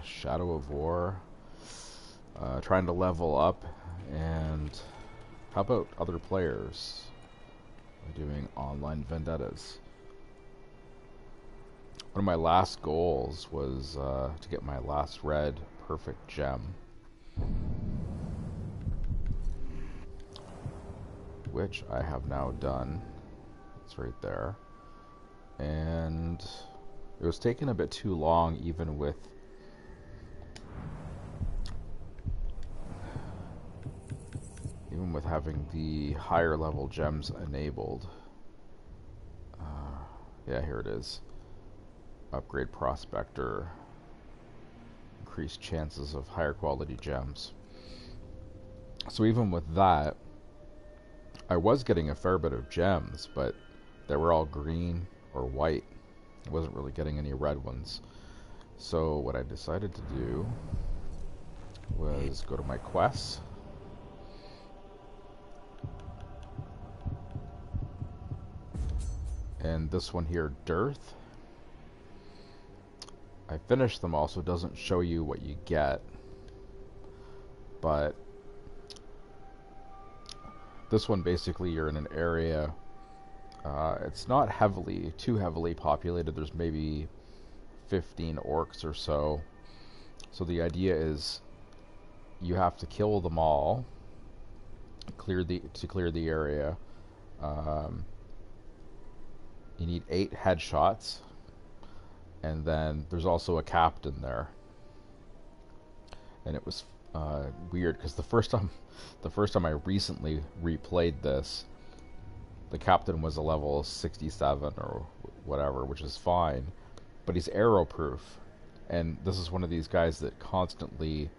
Shadow of War. Trying to level up, and how about other players doing online vendettas? One of my last goals was to get my last red perfect gem, which I have now done. It's right there. And it was taking a bit too long, even with having the higher level gems enabled. Yeah, here it is. Upgrade Prospector. Increased chances of higher quality gems. So even with that, I was getting a fair bit of gems, but they were all green or white. I wasn't really getting any red ones. So what I decided to do was go to my quests. And this one here, Dearth. I finished them all, so it doesn't show you what you get. But this one, basically, you're in an area. It's not too heavily populated. There's maybe 15 orcs or so. So the idea is you have to kill them all, to clear the area. You need 8 headshots, and then there's also a captain there. And it was weird because the first time I recently replayed this, the captain was a level 67 or whatever, which is fine, but he's arrow proof, and this is one of these guys that constantly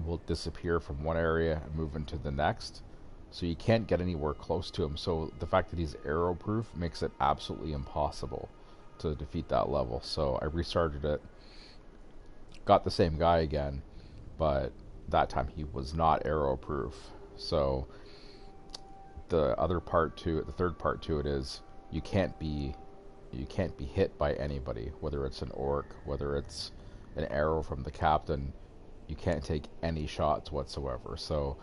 will disappear from one area and move into the next, so you can't get anywhere close to him. So the fact that he's arrow proof makes it absolutely impossible to defeat that level. So I restarted it, got the same guy again, but that time he was not arrow proof. So the third part to it is you can't be hit by anybody, whether it's an orc, whether it's an arrow from the captain. You can't take any shots whatsoever. So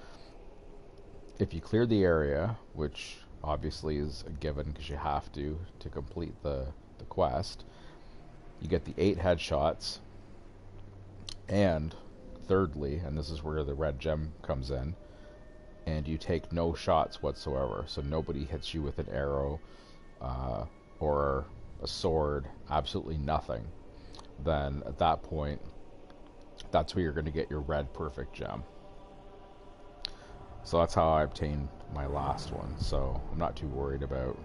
if you clear the area, which obviously is a given because you have to complete the quest, you get the 8 headshots, and thirdly, and this is where the red gem comes in, and you take no shots whatsoever. So nobody hits you with an arrow or a sword, absolutely nothing. Then at that point, that's where you're going to get your red perfect gem. So that's how I obtained my last one. So I'm not too worried about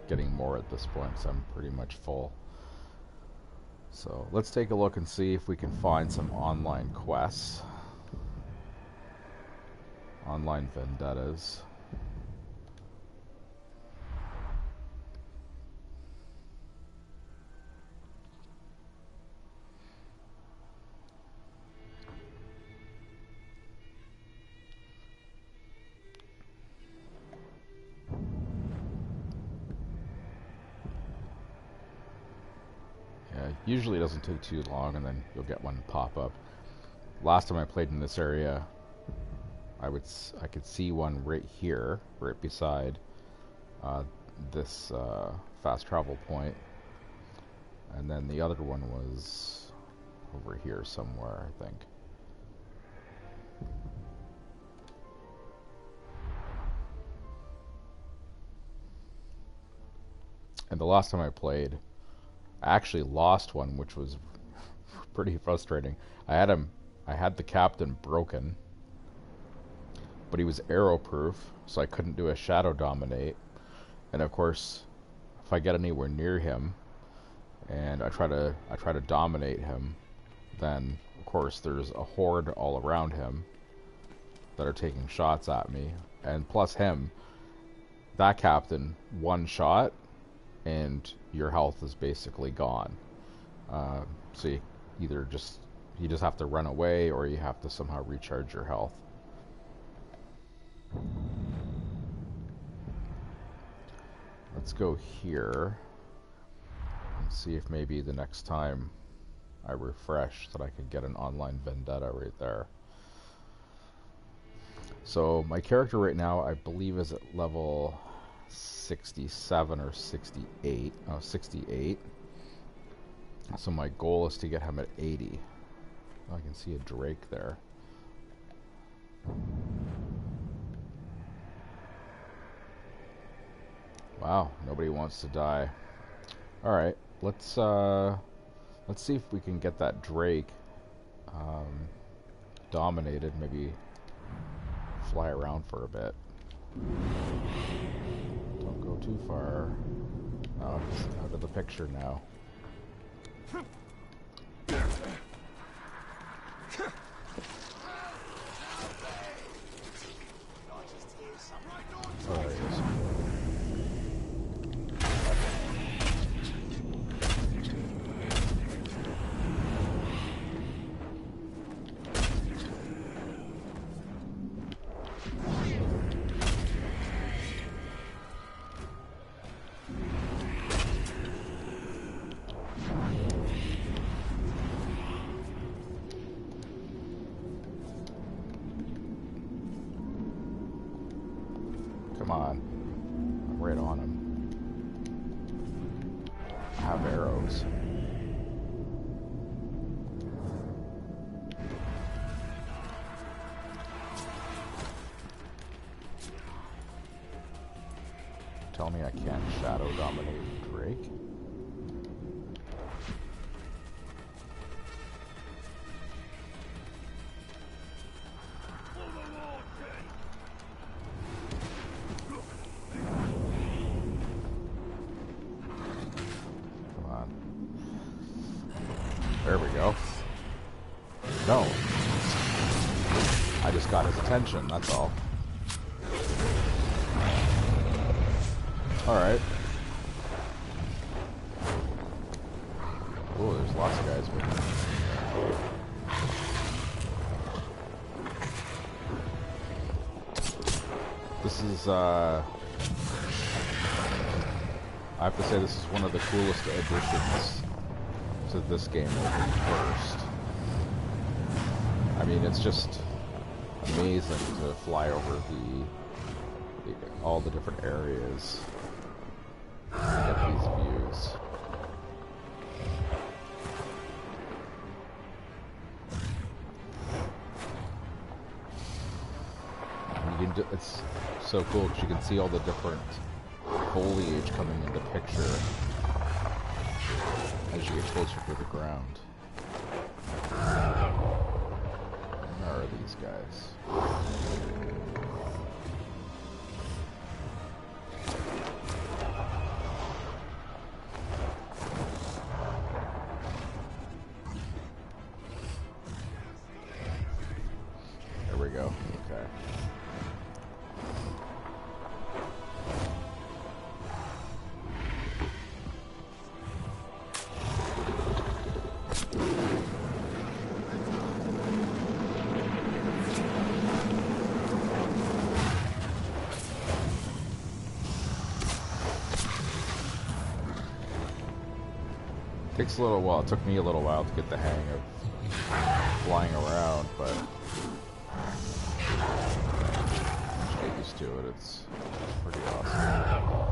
getting more at this point, because I'm pretty much full. So let's take a look and see if we can find some online quests. Online vendettas. Usually it doesn't take too long, and then you'll get one pop up. Last time I played in this area, I could see one right here, right beside this fast travel point, and then the other one was over here somewhere, I think. And the last time I played, I actually lost one, which was pretty frustrating. I had the captain broken, but he was arrow proof, so I couldn't do a shadow dominate. And of course, if I get anywhere near him and I try to dominate him, then of course there's a horde all around him that are taking shots at me. And plus him, that captain, one shot and your health is basically gone. So you just have to run away, or you have to somehow recharge your health. Let's go here and see if maybe the next time I refresh so that I can get an online vendetta right there. So my character right now, I believe, is at level 67 or 68. Oh, 68. So my goal is to get him at 80. Oh, I can see a Drake there. Wow, nobody wants to die. All right, let's see if we can get that Drake dominated. Maybe fly around for a bit. Don't go too far. Oh, he's out of the picture now. Oh, there he is. Come on. I'm right on him. I have arrows. Tell me I can't shadow dominate Drake. There we go. No. I just got his attention, that's all. Alright. Oh, there's lots of guys with me. This is, I have to say this is one of the coolest additions to this game over first. I mean, it's just amazing to fly over all the different areas and get these views. And you can it's so cool because you can see all the different foliage coming into picture as you get closer to the ground. Where are these guys? There we go. Okay. Takes a little while. It took me a little while to get the hang of flying around, but once you get used to it, it's pretty awesome.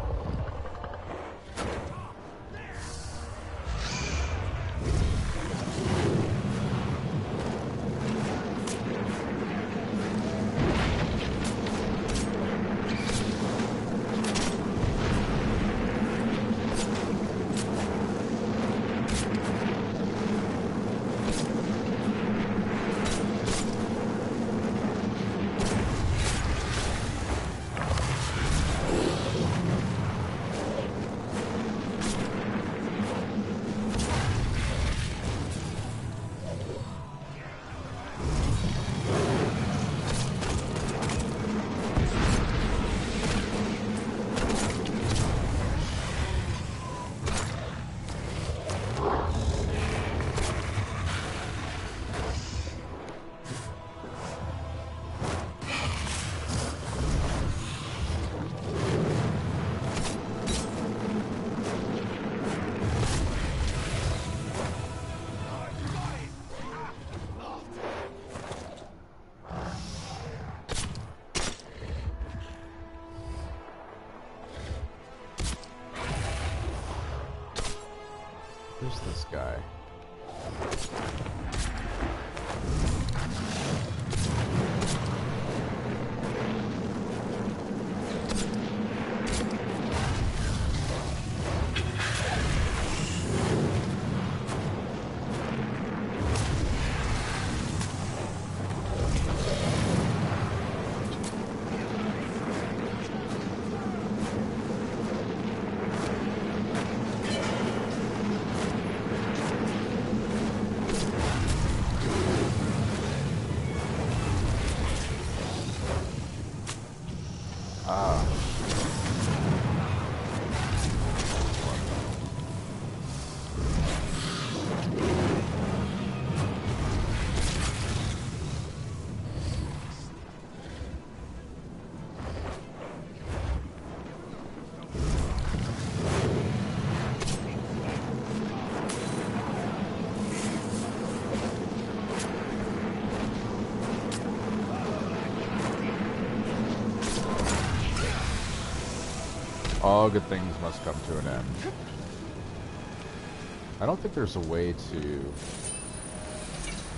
All good things must come to an end. I don't think there's a way to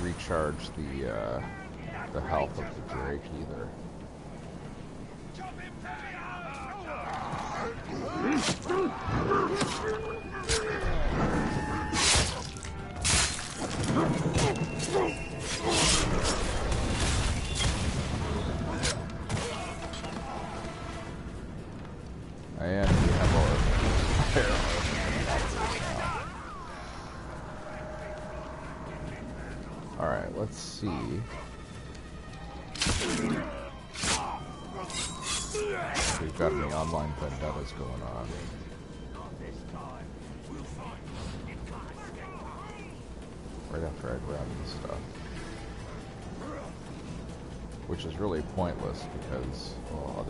recharge the health of the Drake either. And we have our arrow. Alright, let's see. We've got any online vendettas going on. Right after I grab this stuff. Which is really pointless because, well,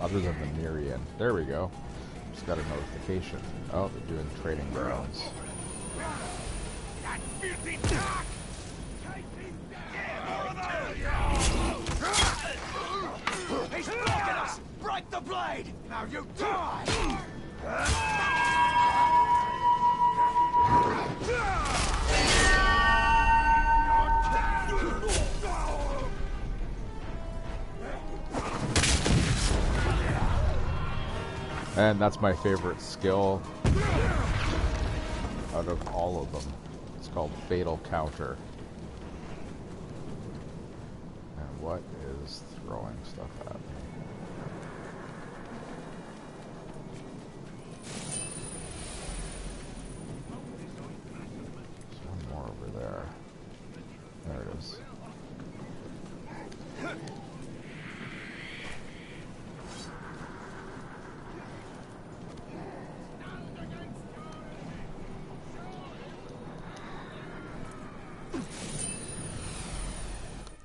other than the Mirian. There we go. Just got a notification. Oh, they're doing trading grounds. He's blocking us! Break the blade! Now you die! And that's my favorite skill out of all of them. It's called Fatal Counter. And what is throwing stuff at me? There's one more over there. There it is.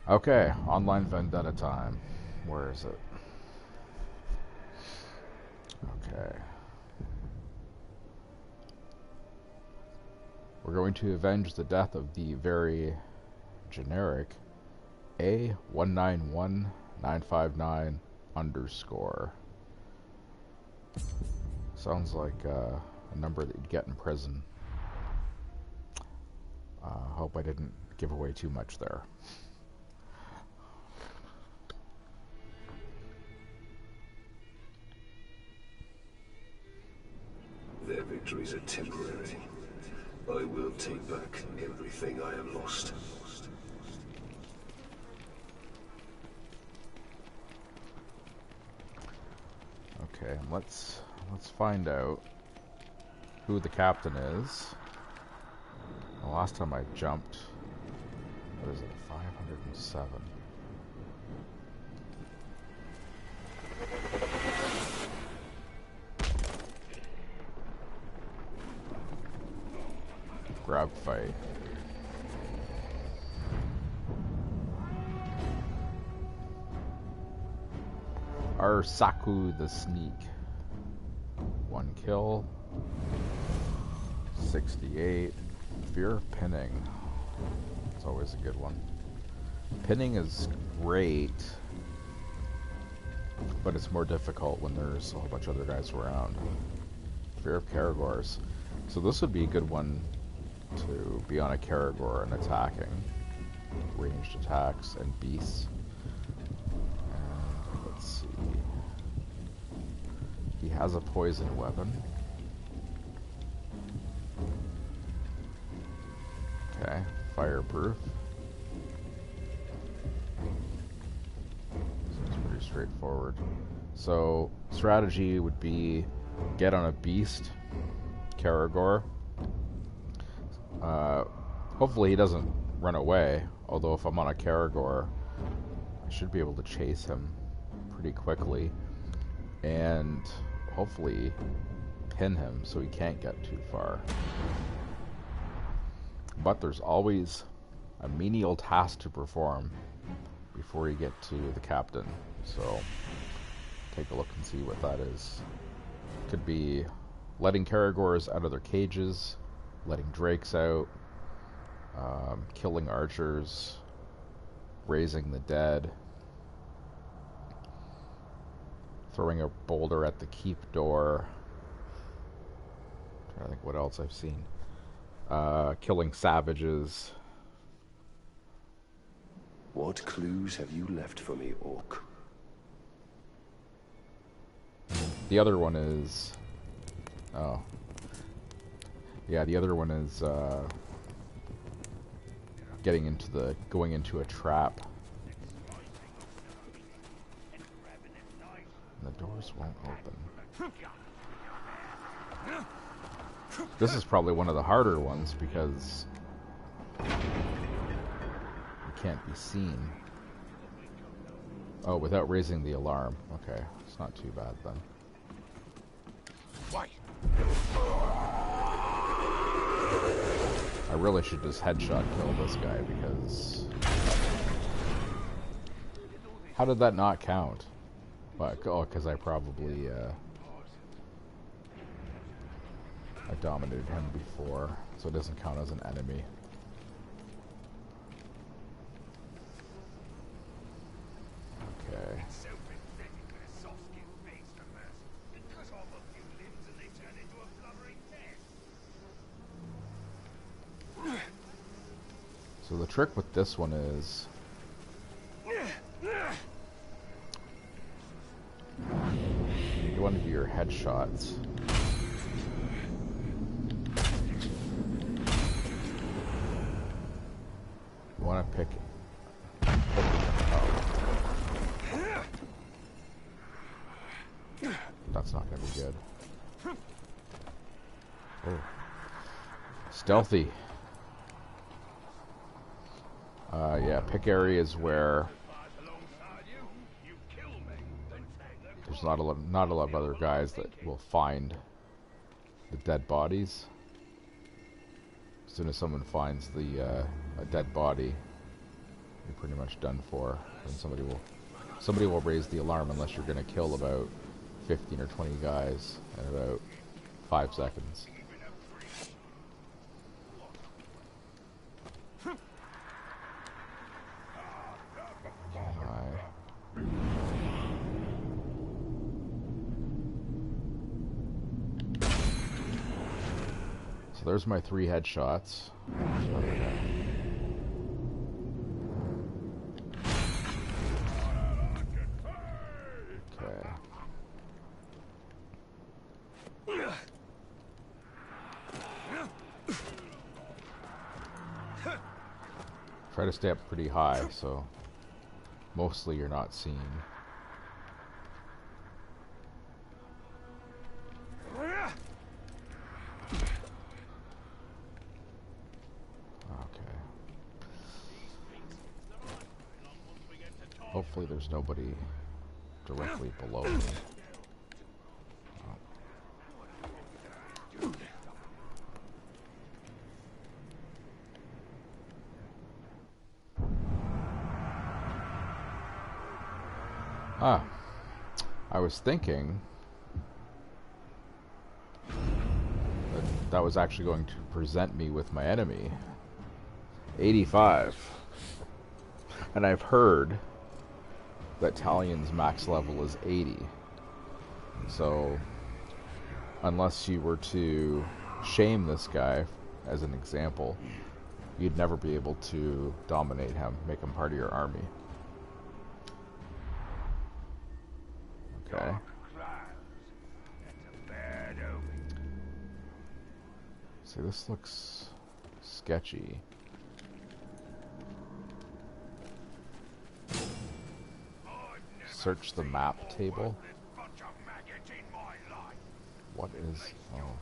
Okay, online vendetta time. Where is it? Okay. We're going to avenge the death of the very generic A191959 _ Sounds like a number that you'd get in prison. Hope I didn't give away too much there. Their victories are temporary. I will take back everything I have lost. Okay, let's find out who the captain is. The last time I jumped, what is it, 507? Grab fight. Arsaku the Sneak. 1 kill. 68. Fear of pinning. It's always a good one. Pinning is great, but it's more difficult when there's a whole bunch of other guys around. Fear of Caragors. So this would be a good one to be on a Caragor and attacking. Ranged attacks and beasts. And let's see. He has a poison weapon. Okay, fireproof. Seems pretty straightforward. So, strategy would be get on a beast, Caragor. Hopefully he doesn't run away, although if I'm on a Caragor, I should be able to chase him pretty quickly, and hopefully pin him so he can't get too far. But there's always a menial task to perform before you get to the captain, so take a look and see what that is. Could be letting Caragors out of their cages, letting Drakes out, killing archers, raising the dead, throwing a boulder at the keep door. I'm trying to think what else I've seen. Killing savages. What clues have you left for me, Orc? The other one is... Oh. Yeah, the other one is going into a trap. And the doors won't open. This is probably one of the harder ones because you can't be seen. Oh, without raising the alarm. Okay, it's not too bad then. I really should just headshot kill this guy because... How did that not count? Oh, because I probably I dominated him before, so it doesn't count as an enemy. Okay. So the trick with this one is you want to do your headshots. You want to pick That's not going to be good. Oh. Stealthy. Yeah, pick areas where there's not a lot of other guys that will find the dead bodies. As soon as someone finds a dead body, you're pretty much done for. And somebody will raise the alarm unless you're going to kill about 15 or 20 guys in about 5 seconds. So there's my 3 headshots. Okay. Try to stay up pretty high, so mostly you're not seen. Okay. Hopefully there's nobody directly below me. I was thinking that was actually going to present me with my enemy. 85. And I've heard that Talion's max level is 80. So, unless you were to shame this guy, as an example, you'd never be able to dominate him, make him part of your army. Okay. See, this looks sketchy. Search the map table. What is... Oh.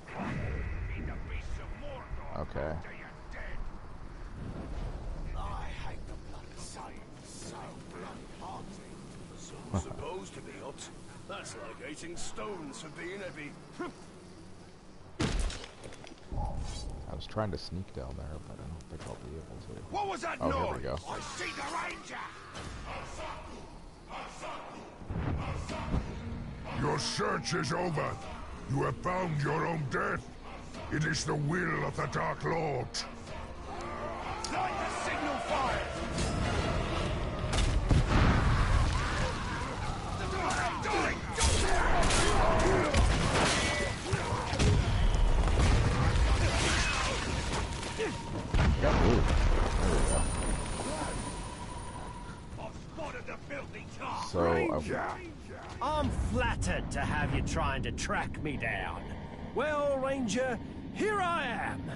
Okay. Supposed to be hot. That's like eating stones for being heavy. I was trying to sneak down there, but I don't think I'll be able to. What was that Oh, noise? here we go. I see the ranger! Your search is over. You have found your own death. It is the will of the Dark Lord. Light the signal fire! What are you doing? So I'm flattered to have you trying to track me down. Well, Ranger, here I am,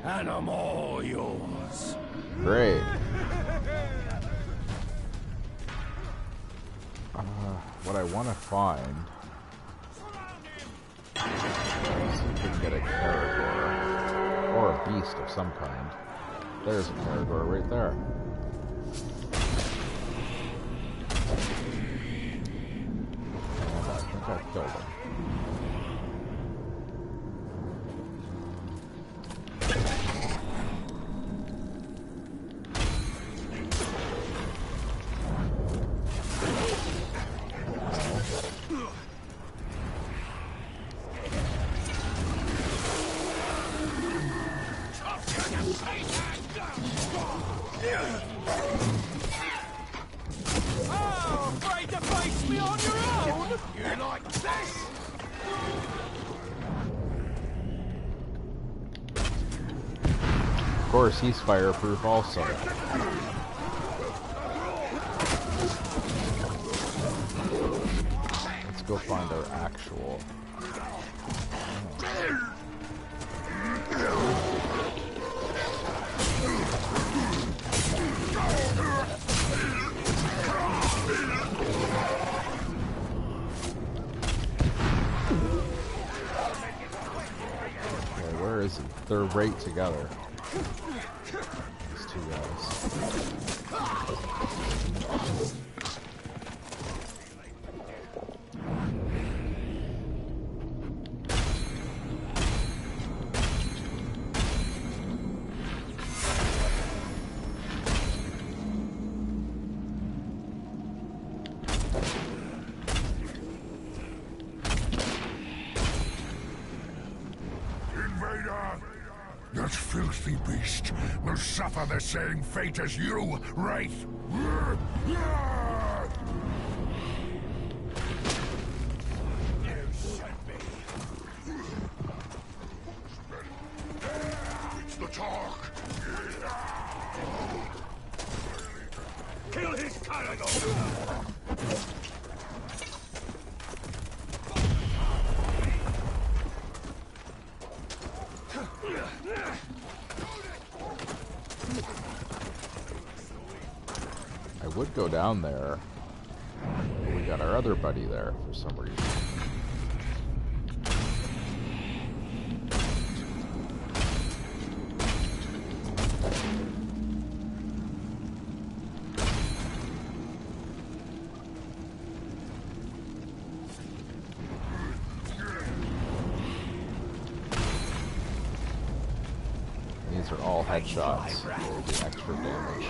and I'm all yours. great. What I want to find is if we can get a Caragor or a beast of some kind. There's a Caragor right there. And I think I killed him. Oh, afraid to face me on your own? You like this? Of course, he's fireproof also. Let's go find our actual. Okay, where is he? They're right together. These two guys. Invader! That filthy beast will suffer the same fate as you, Wraith! It's the talk! Kill his Caragor! I would go down there, but we got our other buddy there for some reason. These are all headshots. They do extra damage.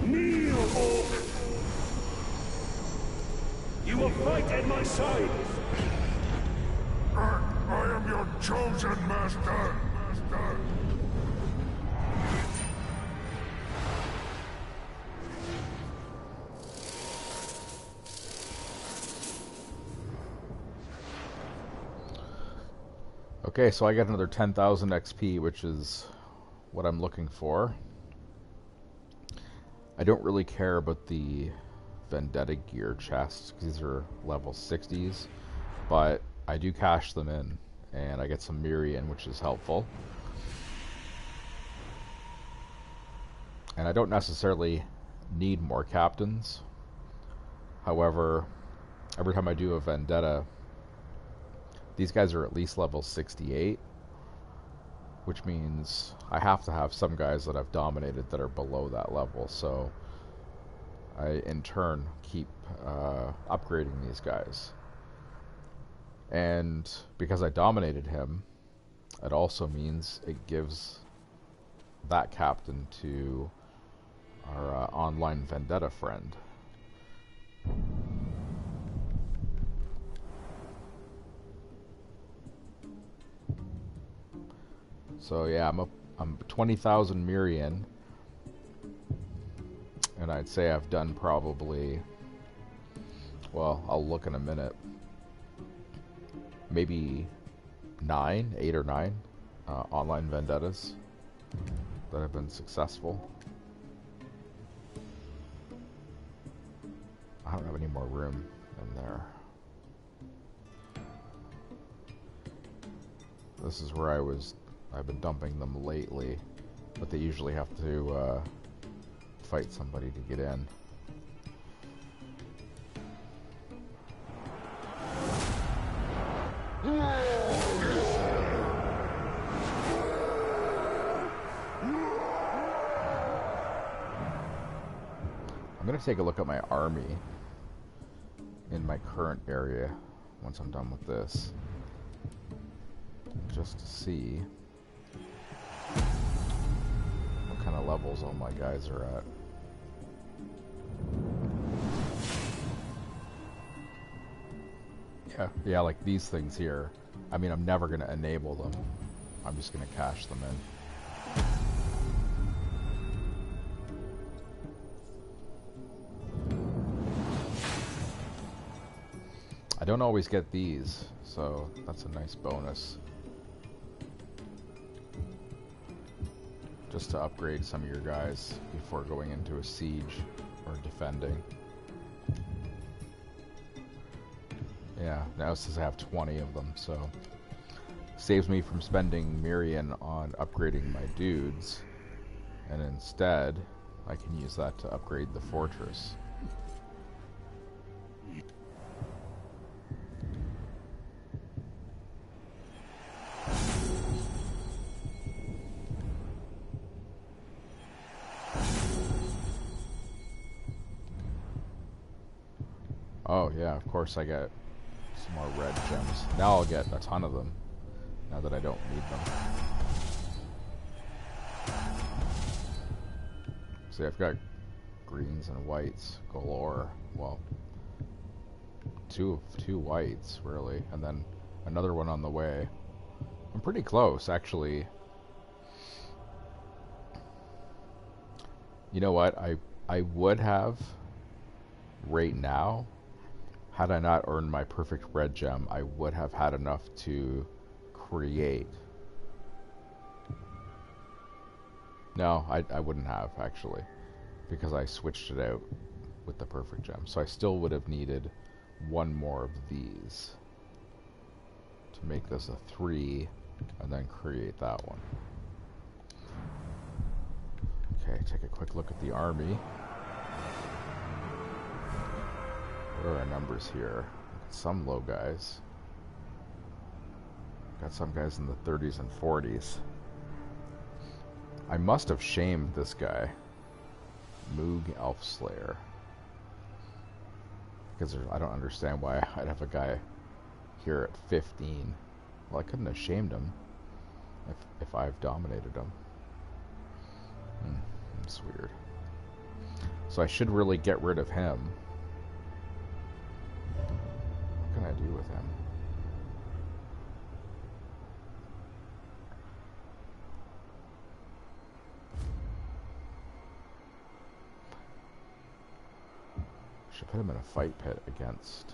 Kneel, Orc! You will fight at my side! I am your chosen master! Okay, so I got another 10,000 XP, which is what I'm looking for. I don't really care about the Vendetta gear chests, because these are level 60s, but I do cash them in, and I get some Mirian, which is helpful. And I don't necessarily need more captains. However, every time I do a Vendetta, these guys are at least level 68, which means I have to have some guys that I've dominated that are below that level, so I in turn keep upgrading these guys. And because I dominated him, it also means it gives that captain to our online Vendetta friend. So yeah, I'm 20,000 Mirian, and And I'd say I've done probably, well, I'll look in a minute, maybe 8 or 9 online vendettas that have been successful. I don't have any more room in there. This is where I've been dumping them lately, but they usually have to fight somebody to get in. I'm going to take a look at my army in my current area once I'm done with this, just to see what kind of levels all my guys are at. Yeah, like these things here. I mean, I'm never going to enable them. I'm just going to cache them in. I don't always get these, so that's a nice bonus. Just to upgrade some of your guys before going into a siege or defending. Yeah, now it says I have 20 of them, so saves me from spending Mirian on upgrading my dudes, and instead I can use that to upgrade the fortress. Oh yeah, of course I get some more red gems. Now I'll get a ton of them, now that I don't need them. See, I've got greens and whites galore. Well, two whites, really, and then another one on the way. I'm pretty close, actually. You know what? I would have right now, had I not earned my perfect red gem, I would have had enough to create. No, I wouldn't have, actually, because I switched it out with the perfect gem. So I still would have needed one more of these to make this a 3, and then create that one. Okay, take a quick look at the army. What are our numbers here? Some low guys. Got some guys in the 30s and 40s. I must have shamed this guy. Moog Elf Slayer. Because I don't understand why I'd have a guy here at 15. Well, I couldn't have shamed him if I've dominated him. That's weird. So I should really get rid of him. What can I do with him? Should put him in a fight pit against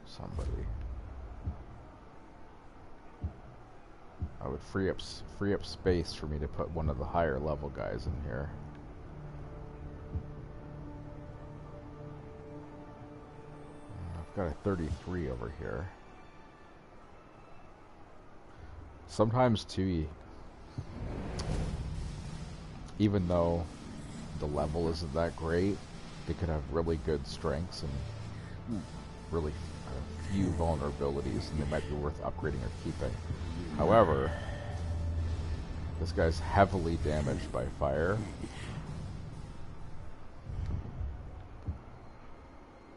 somebody. I would free up space for me to put one of the higher level guys in here. I've got a 33 over here. Sometimes too, even though the level isn't that great, they could have really good strengths and really few vulnerabilities, and they might be worth upgrading or keeping. However, this guy's heavily damaged by fire.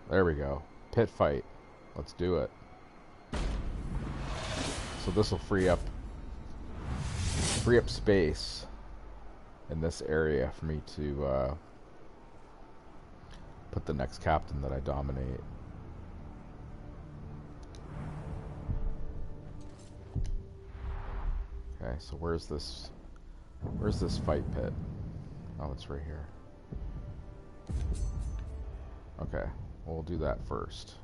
There we go. Pit fight. Let's do it. So this will free up space in this area for me to put the next captain that I dominate. Okay, so where's this fight pit? Oh, it's right here. Okay, we'll do that first.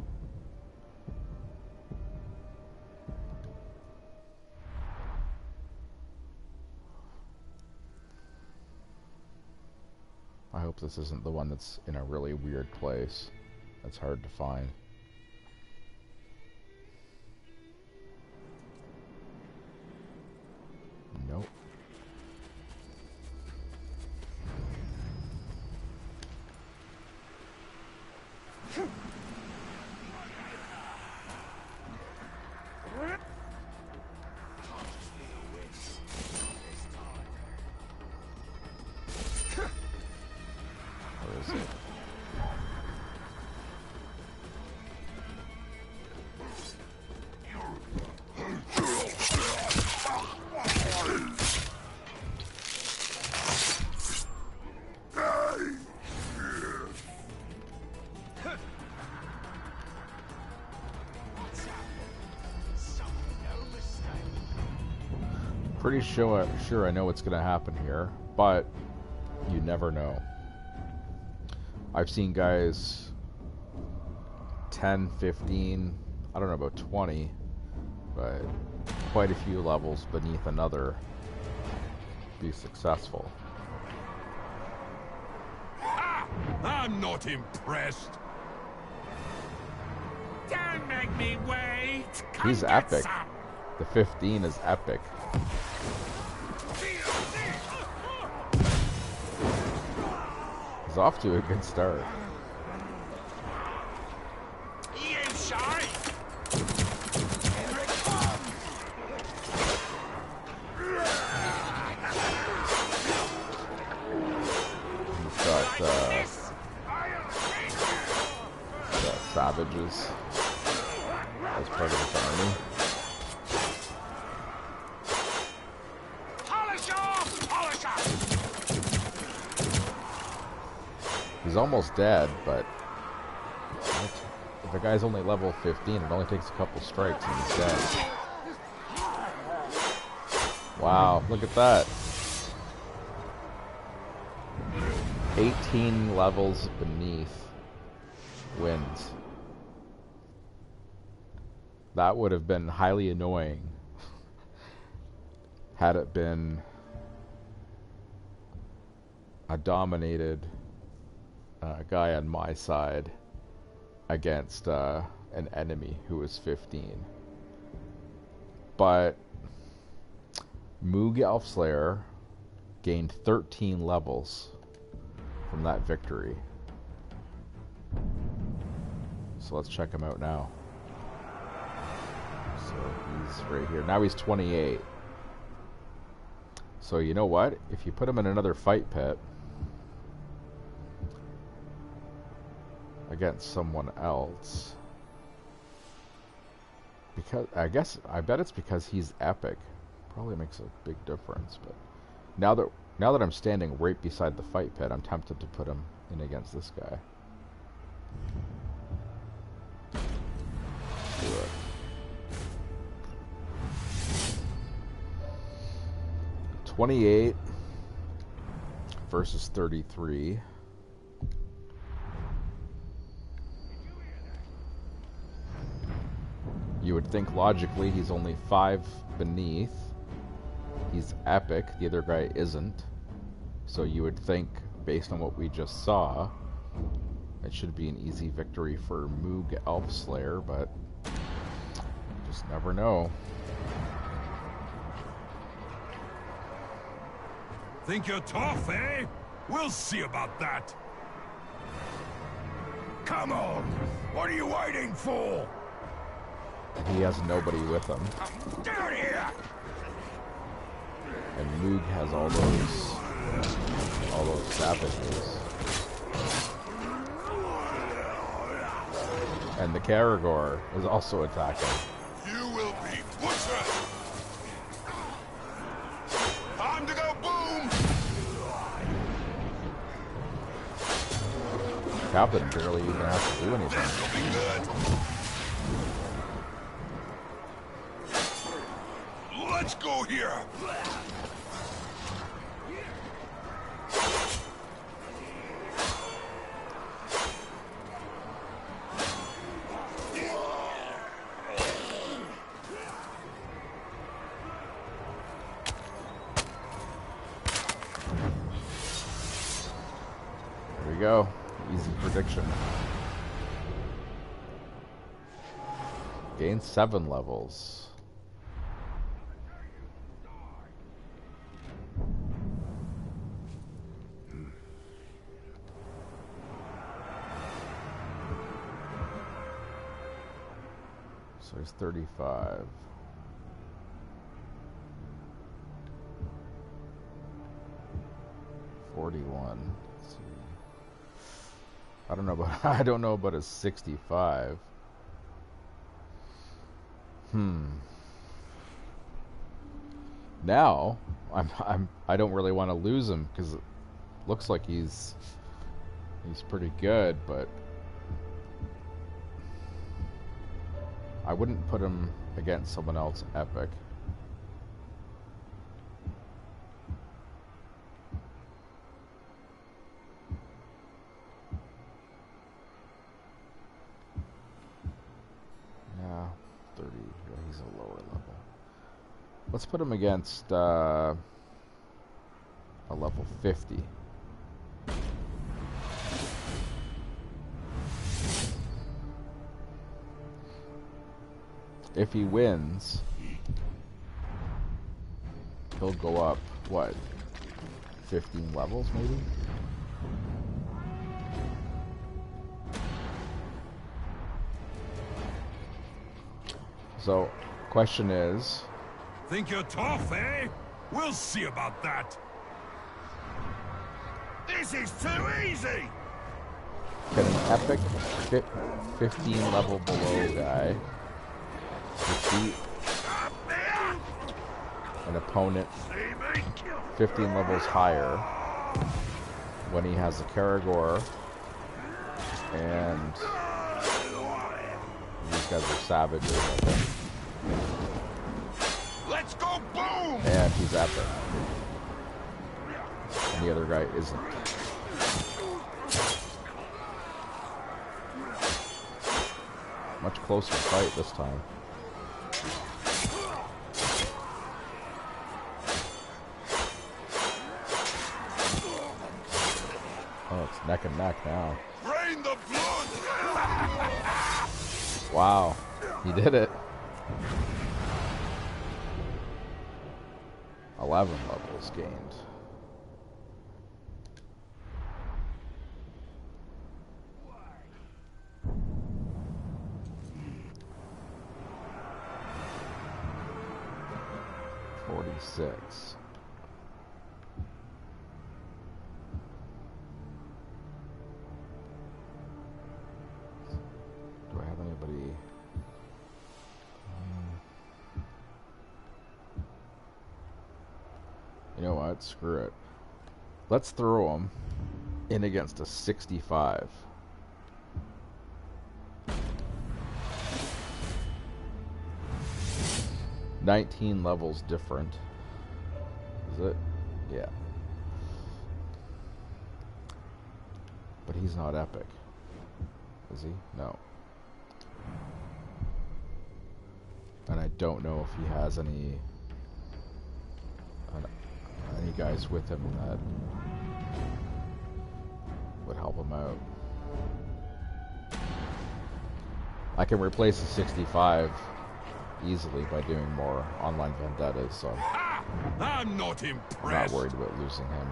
I hope this isn't the one that's in a really weird place. That's hard to find. Nope. Where is it? Pretty sure I know what's going to happen here, but you never know. I've seen guys 10, 15, I don't know about 20, but quite a few levels beneath another be successful. I'm not impressed. Don't make me wait. Come He's get epic. some. The 15 is epic. He's off to a good start. You shy. He's got savages as part of his army. Polish off. Polish off. He's almost dead, but if a guy's only level 15, it only takes a couple strikes and he's dead. Wow, look at that. 18 levels beneath wins. That would have been highly annoying had it been a dominated guy on my side against an enemy who was 15. But Moog Elfslayer gained 13 levels from that victory. So let's check him out now. So he's right here. Now he's 28. So you know what? If you put him in another fight pit against someone else, because I bet it's because he's epic. Probably makes a big difference. But now that I'm standing right beside the fight pit, I'm tempted to put him in against this guy. Let's do it. 28 versus 33. You would think logically he's only 5 beneath. He's epic, the other guy isn't. So you would think, based on what we just saw, it should be an easy victory for Moog Elfslayer, but just never know. Think you're tough, eh? We'll see about that. Come on! What are you waiting for? He has nobody with him. Down here! And Moog has all those savages. And the Karagor is also attacking. You will be butchered! Time to go boom! Captain barely even has to do anything. This'll be good! Let's go here! There you go. Easy prediction. Gain 7 levels. So he's 35. Let's see. I don't know about I don't know about his 65. Now I don't really want to lose him because it looks like he's pretty good, but I wouldn't put him against someone else epic. Yeah, 30. Yeah, he's a lower level. Let's put him against a level 50. If he wins, he'll go up, what, 15 levels maybe? So, question is... Think you're tough, eh? We'll see about that. This is too easy! Can an epic 15 level below guy defeat an opponent 15 levels higher when he has a Karagor and these guys are savages, I think. Let's go boom! And he's epic. And the other guy isn't. Much closer fight this time. Oh, it's neck and neck now. Drain the blood! Wow, he did it. 11 levels gained. $46. Do I have anybody? You know what? Screw it. Let's throw him in against a 65. $19 levels different. Is it? Yeah. But he's not epic. Is he? No. And I don't know if he has any guys with him that would help him out. I can replace the 65 easily by doing more online vendettas, so I'm not impressed. I'm not worried about losing him.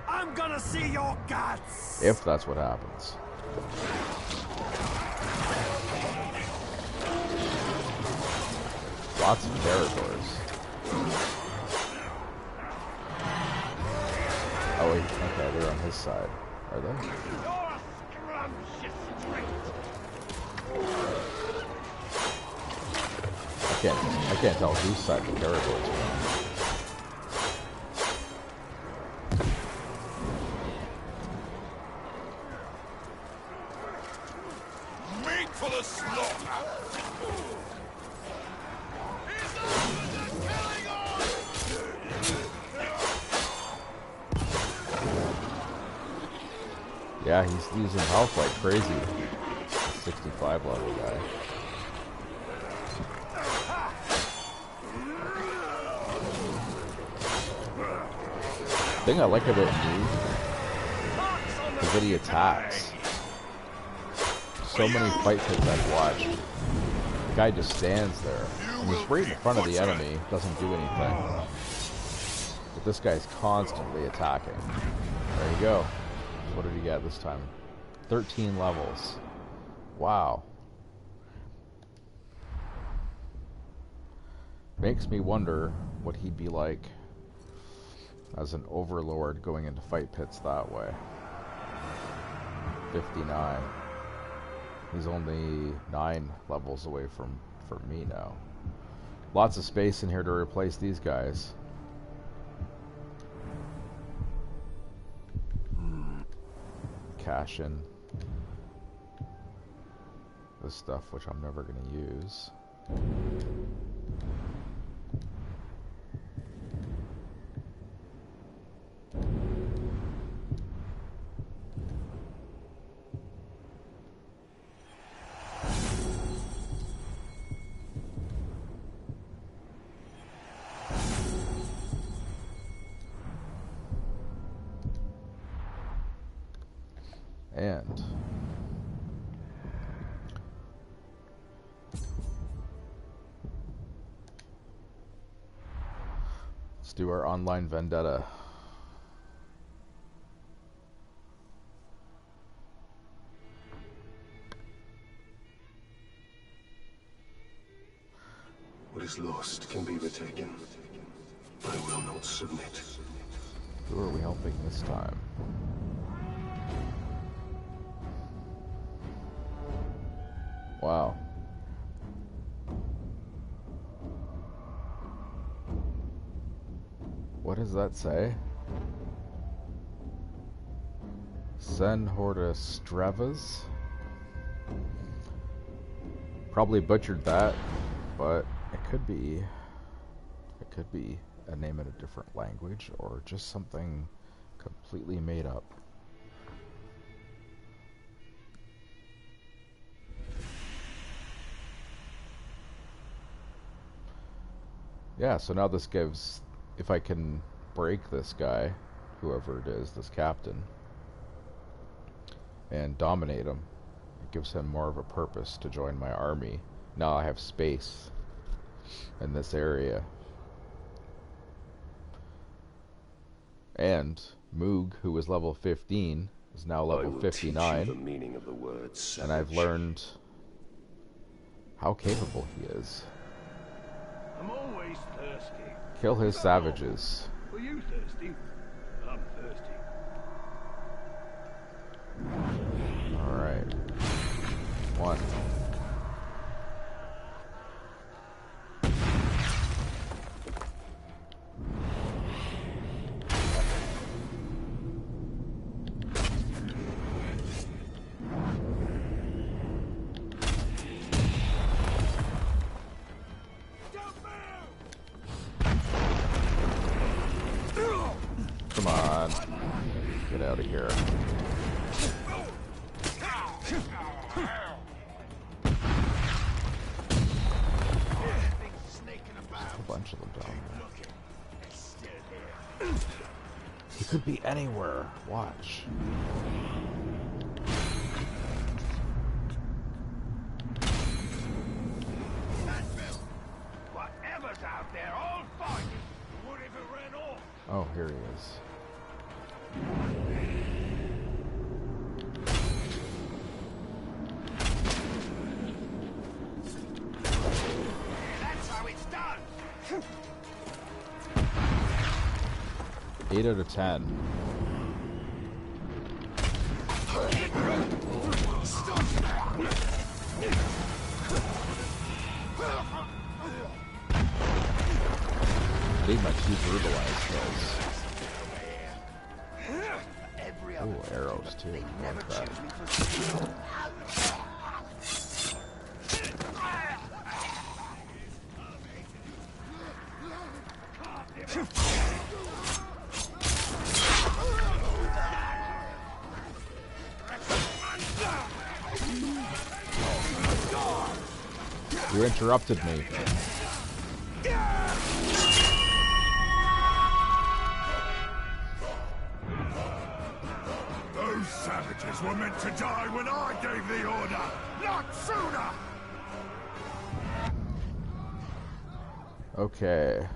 I'm gonna see your guts! If that's what happens. Lots of territories. Oh wait, okay, they're on his side. Are they? I can't tell whose side the territories are on. Meat for the slaughter! Yeah, he's losing health like crazy. 65 level guy. The thing I like about me the way he attacks. So many fight pits I've watched. The guy just stands there. And he's right in front of the enemy, doesn't do anything. But this guy's constantly attacking. There you go. What did he get this time? 13 levels. Wow. Makes me wonder what he'd be like as an overlord going into fight pits that way. 59. He's only 9 levels away from me now. Lots of space in here to replace these guys. Cash in this stuff, which I'm never going to use. And let's do our online vendetta. What is lost can be retaken. I will not submit. Who are we helping this time? Wow. What does that say? Senhorda Strevas? Probably butchered that, but it could be a name in a different language or just something completely made up. Yeah, so now this gives, if I can break this guy, whoever it is, this captain, and dominate him, it gives him more of a purpose to join my army. Now I have space in this area. And Moog, who was level 15, is now level 59. The meaning of the word savage. And I've learned how capable he is. I'm always thirsty. Kill his savages. Are you thirsty? I'm thirsty. Alright. 1. Come on. Get out of here. A bunch of them down there. He could be anywhere. Watch. Whatever's out there, I'll fight it. What if it ran off? Oh, here he is. That's how it's done. 8 out of 10. I need my 2 brutalized kills. Ooh, arrows too. I like that. You interrupted me. Those savages were meant to die when I gave the order, not sooner! Okay.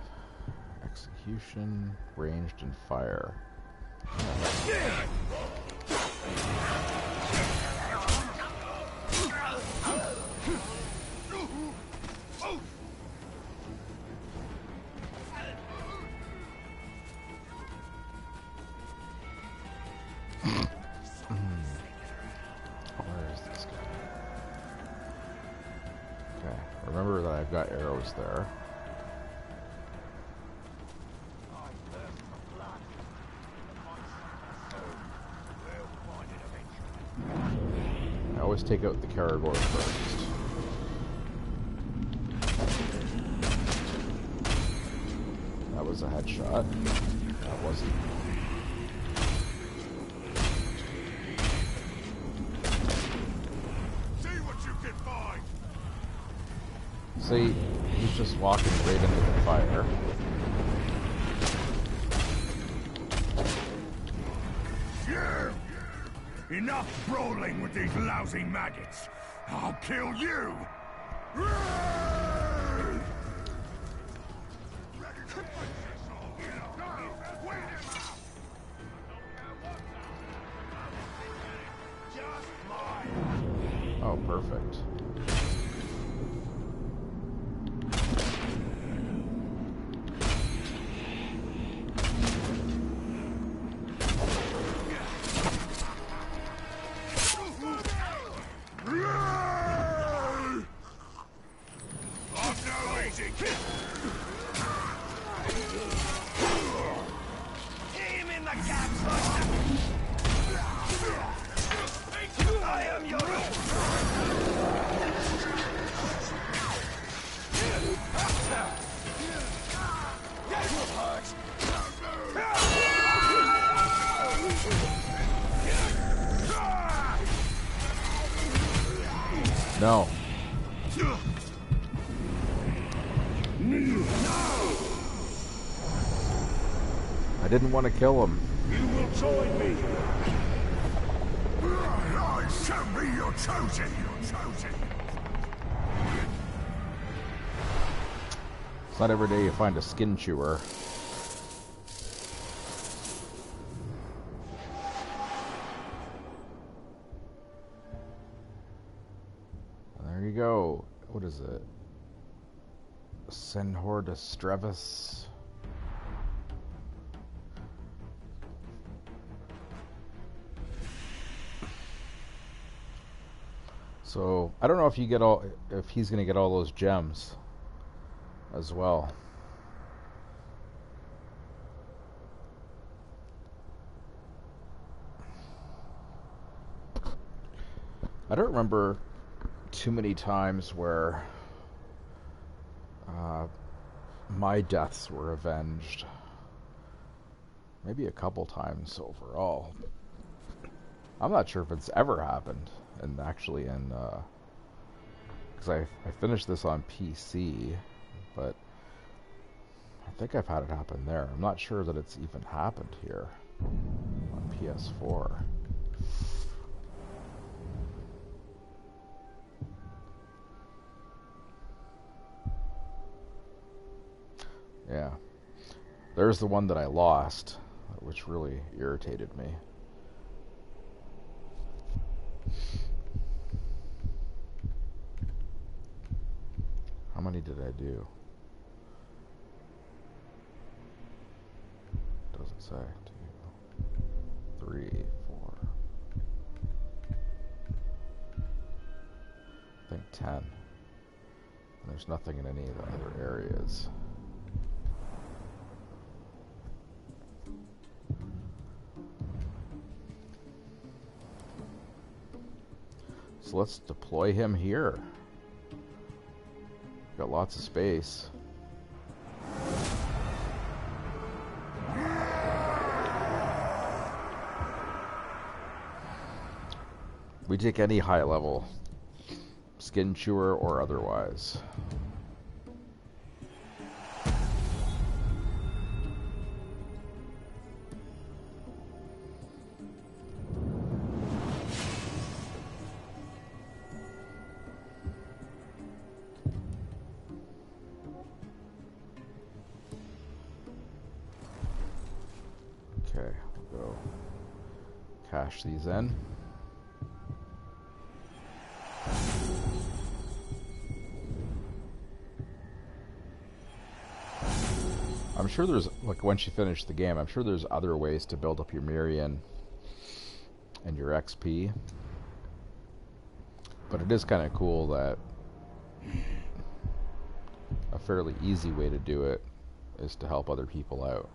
Execution, ranged, and fire. Where is this guy? Okay, remember that I've got arrows there. I always take out the Caragor first. That was a headshot. That wasn't. See what you can find! See, he's just walking right into the fire. You! Enough brawling with these lousy maggots! I'll kill you! Oh, perfect. Aim in the gaps like I am your No. I didn't want to kill him. You will join me. I shall be your chosen! Your chosen! It's not every day you find a skin chewer. There you go. What is it? Senhor de Strevis. So I don't know if he's gonna get all those gems as well. I don't remember too many times where my deaths were avenged. Maybe a couple times overall. I'm not sure if it's ever happened, and actually in because I finished this on PC, but I think I've had it happen there. I'm not sure that it's even happened here on PS4. Yeah. There's the one that I lost, which really irritated me. How many did I do? Doesn't say. 2, 3, 4. I think 10. And there's nothing in any of the other areas. So let's deploy him here. Got lots of space. We take any high level, skin chewer or otherwise. Cash these in. I'm sure there's, like, once you finish the game, I'm sure there's other ways to build up your Mirian and your XP. But it is kind of cool that a fairly easy way to do it is to help other people out.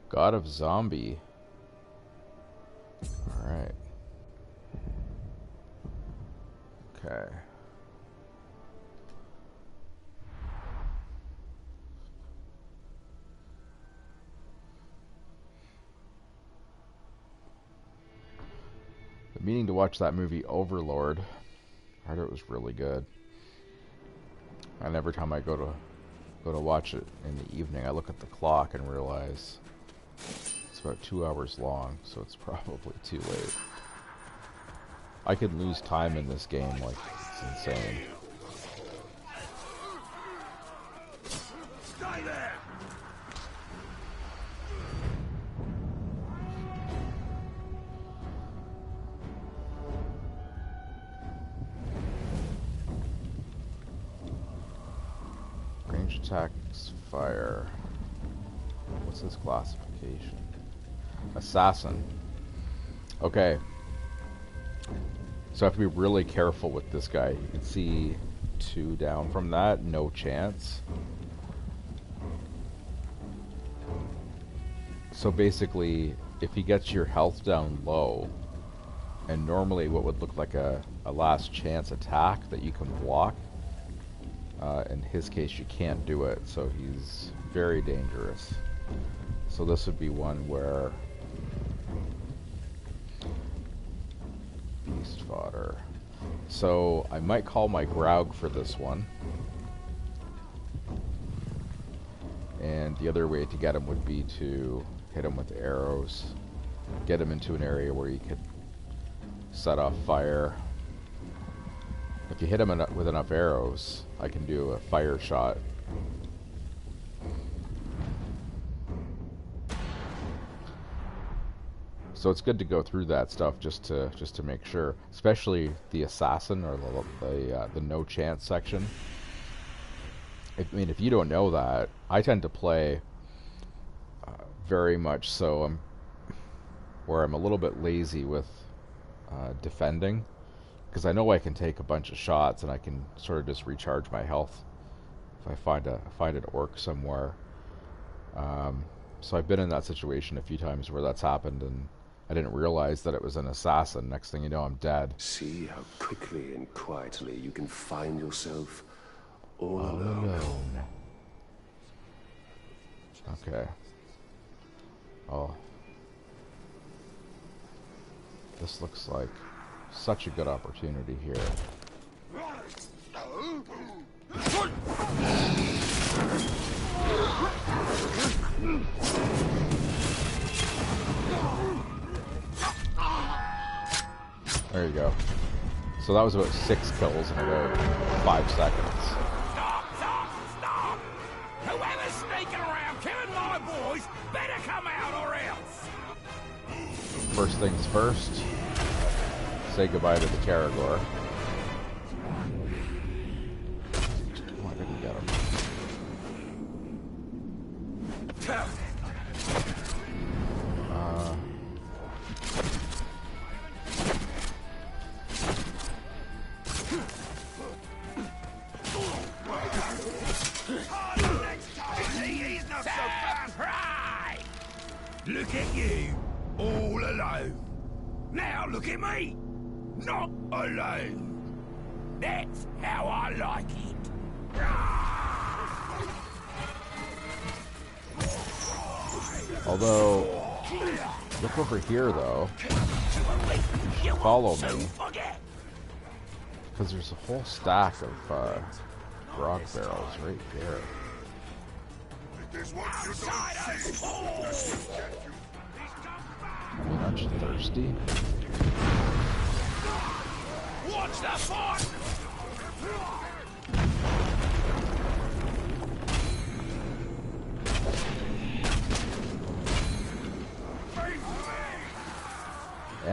God of Zombie. Alright. Okay. Been meaning to watch that movie Overlord. I heard it was really good. And every time I go to watch it in the evening, I look at the clock and realize it's about 2 hours long, so it's probably too late. I could lose time in this game, like, it's insane. Stay there! Range attacks, fire. What's his classification? Assassin. Okay. So I have to be really careful with this guy. You can see 2 down from that, no chance. So basically, if he gets your health down low, and normally what would look like a last chance attack that you can block, in his case you can't do it, so he's very dangerous. So this would be one where beast fodder. So I might call my Graug for this one. And the other way to get him would be to hit him with arrows, get him into an area where he could set off fire. If you hit him with enough arrows, I can do a fire shot. So it's good to go through that stuff just to make sure, especially the assassin or the no chance section. I mean, if you don't know that, I tend to play very much so where I'm a little bit lazy with defending, because I know I can take a bunch of shots and I can sort of just recharge my health if I find an orc somewhere. So I've been in that situation a few times where that's happened, and I didn't realize that it was an assassin. Next thing you know, I'm dead. See how quickly and quietly you can find yourself all alone. Okay. Oh. This looks like such a good opportunity here. There you go. So that was about 6 kills in about 5 seconds. Stop! Whoever's sneaking around killing my boys better come out or else! First things first, say goodbye to the Caragor. Oh, I didn't get him. Look at you, all alone. Now look at me, not alone. That's how I like it. Although, look over here though. You should follow me. Because there's a whole stack of grog barrels right there. I mean, aren't you thirsty? Watch the fight!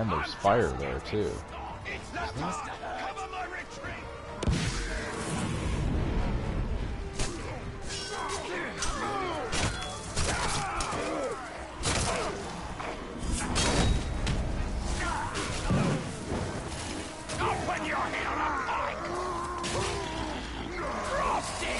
And there's fire there too. It's not cover my retreat. Open your head on a pike. Frosty.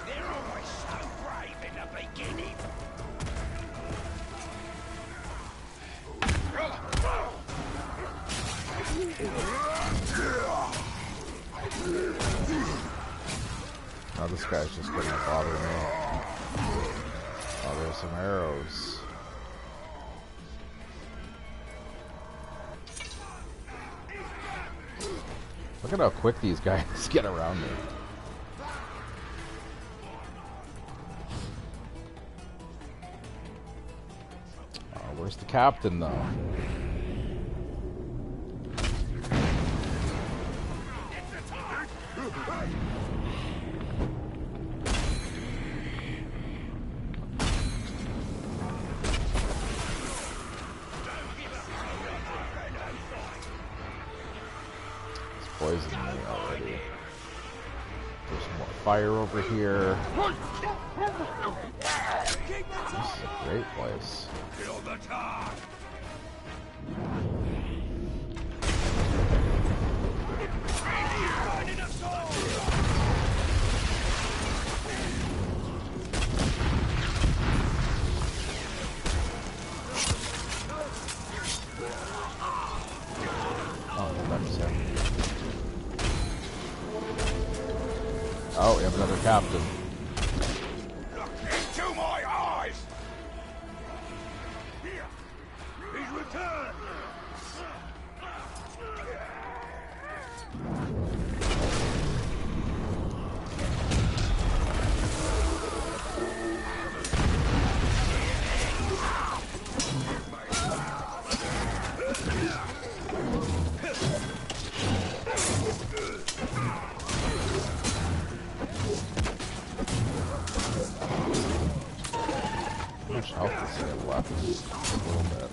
They're always so brave in the beginning. Now this guy's just gonna bother me. Oh, there's some arrows. Look at how quick these guys get around me. Oh, where's the captain, though? Poisoned me already. There's more fire over here. This is a great place. Kill the tar. Oh, that's him. Oh, we have another captain. Look into my eyes. He's returned. How much health does he have left? A little bit.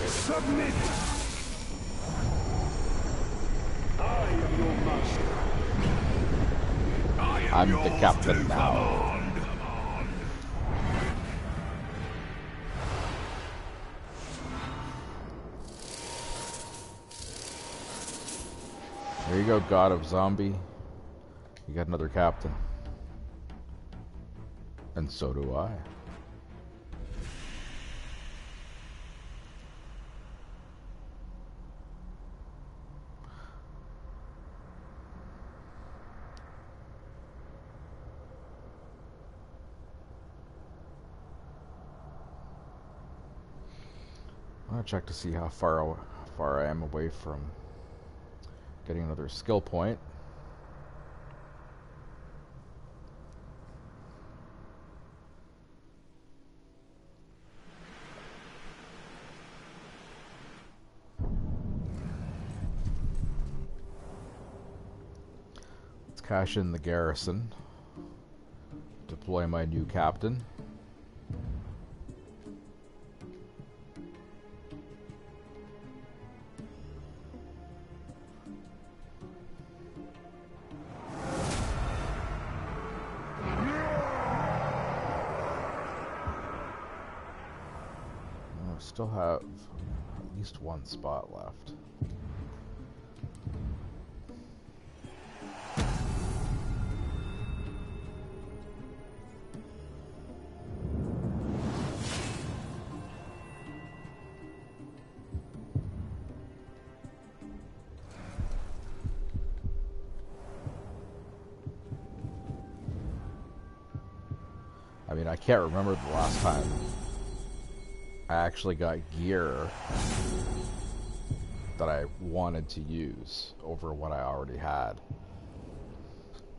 Submit! I am your master. I'm the captain now. There you go, God of Zombie. You got another captain. And so do I. I'm gonna check to see how far I am away from getting another skill point. Let's cash in the garrison. Deploy my new captain. Still have at least one spot left. I mean, I can't remember the last time I actually got gear that I wanted to use over what I already had.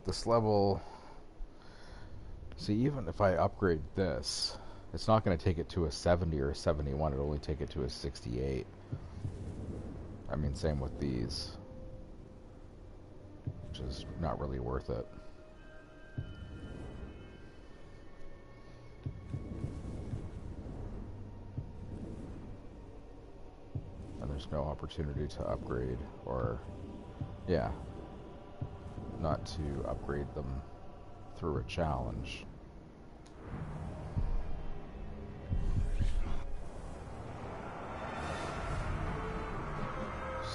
This level, see, even if I upgrade this, it's not going to take it to a 70 or a 71, it'll only take it to a 68. I mean, same with these, which is not really worth it. And there's no opportunity to upgrade, or, yeah, not to upgrade them through a challenge.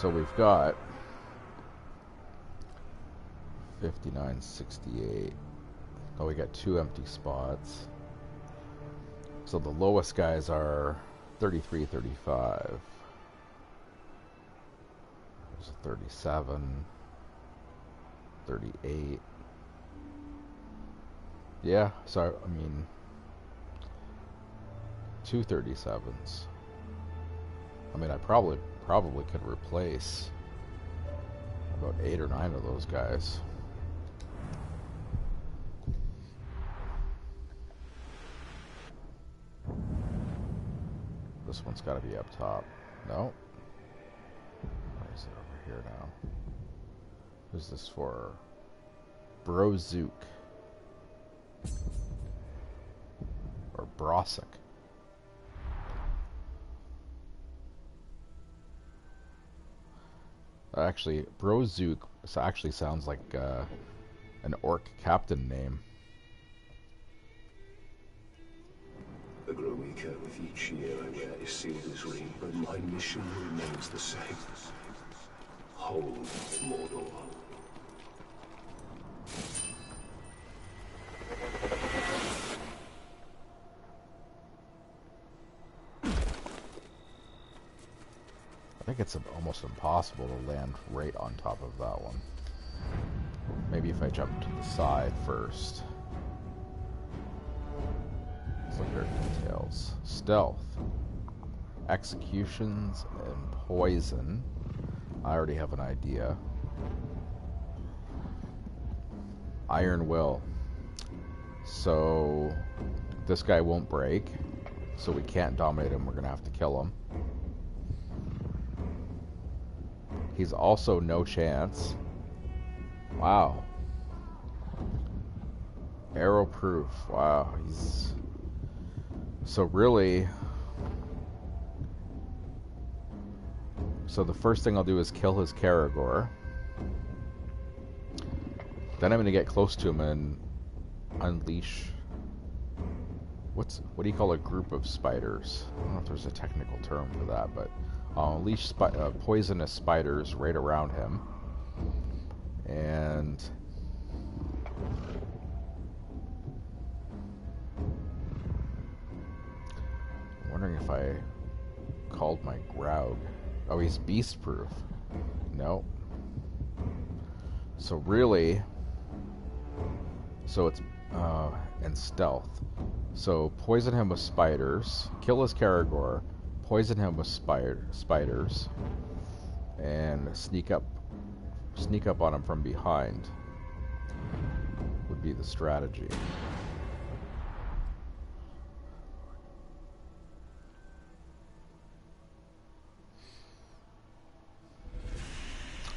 So we've got 5968. Oh, we got 2 empty spots. So the lowest guys are 3335. There's a 37. 38. Yeah, so I mean, 2 37s. I mean, I probably could replace about 8 or 9 of those guys. This one's got to be up top. No. Where is it over here now? Who's this for? Brozook. Or Brosik. Actually, Brozook actually sounds like an orc captain name. I grow weaker with each year I wear Isildur's ring, but my mission remains the same. Hold Mordor. I think it's almost impossible to land right on top of that one. Maybe if I jump to the side first. Let's look at our details. Stealth, executions, and poison. I already have an idea. Iron Will. So this guy won't break, so we can't dominate him. We're gonna have to kill him. He's also no chance. Wow. Arrow proof. Wow. He's so really. So the first thing I'll do is kill his Karagor. Then I'm going to get close to him and unleash. What do you call a group of spiders? I don't know if there's a technical term for that, but I'll unleash poisonous spiders right around him. And I'm wondering if I called my Graug. Oh, he's beast proof. No. So really, so it's and stealth. So poison him with spiders, kill his Karagor, poison him with spiders, and sneak up on him from behind would be the strategy.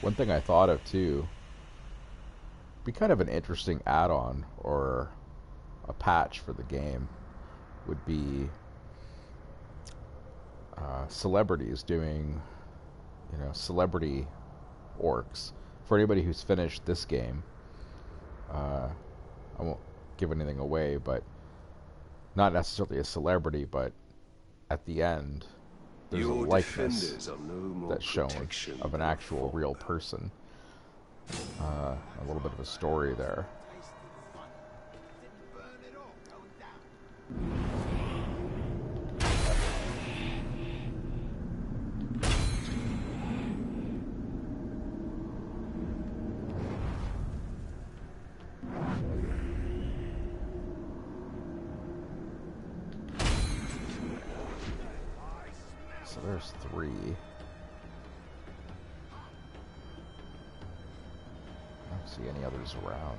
One thing I thought of too, be kind of an interesting add-on or a patch for the game, would be celebrities doing, celebrity orcs. For anybody who's finished this game, I won't give anything away, but not necessarily a celebrity, but at the end, there's a likeness that's shown of an actual real person. A little bit of a story there. there's 3. I don't see any others around.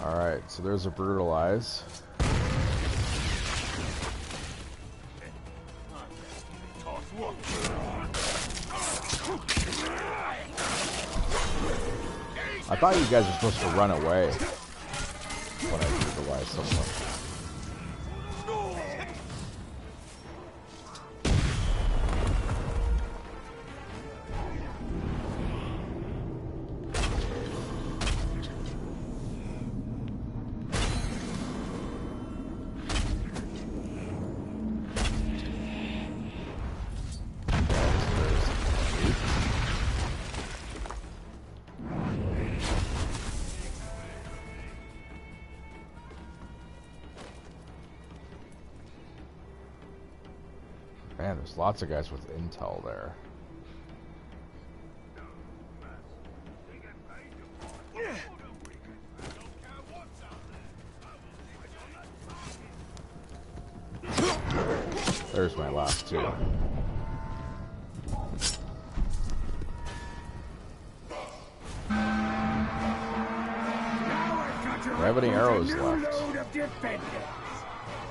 Alright, so there's a brutalize. I thought you guys were supposed to run away when I brutalize someone. Man, there's lots of guys with intel there. There's my last 2. Do I have any arrows left?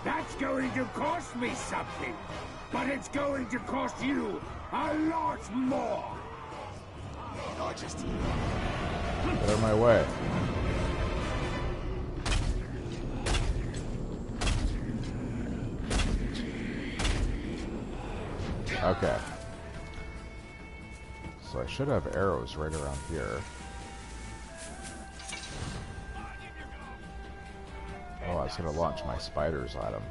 That's going to cost me something, but it's going to cost you a lot more. Get out of my way. Okay. So I should have arrows right around here. Oh, I was gonna launch my spiders at him.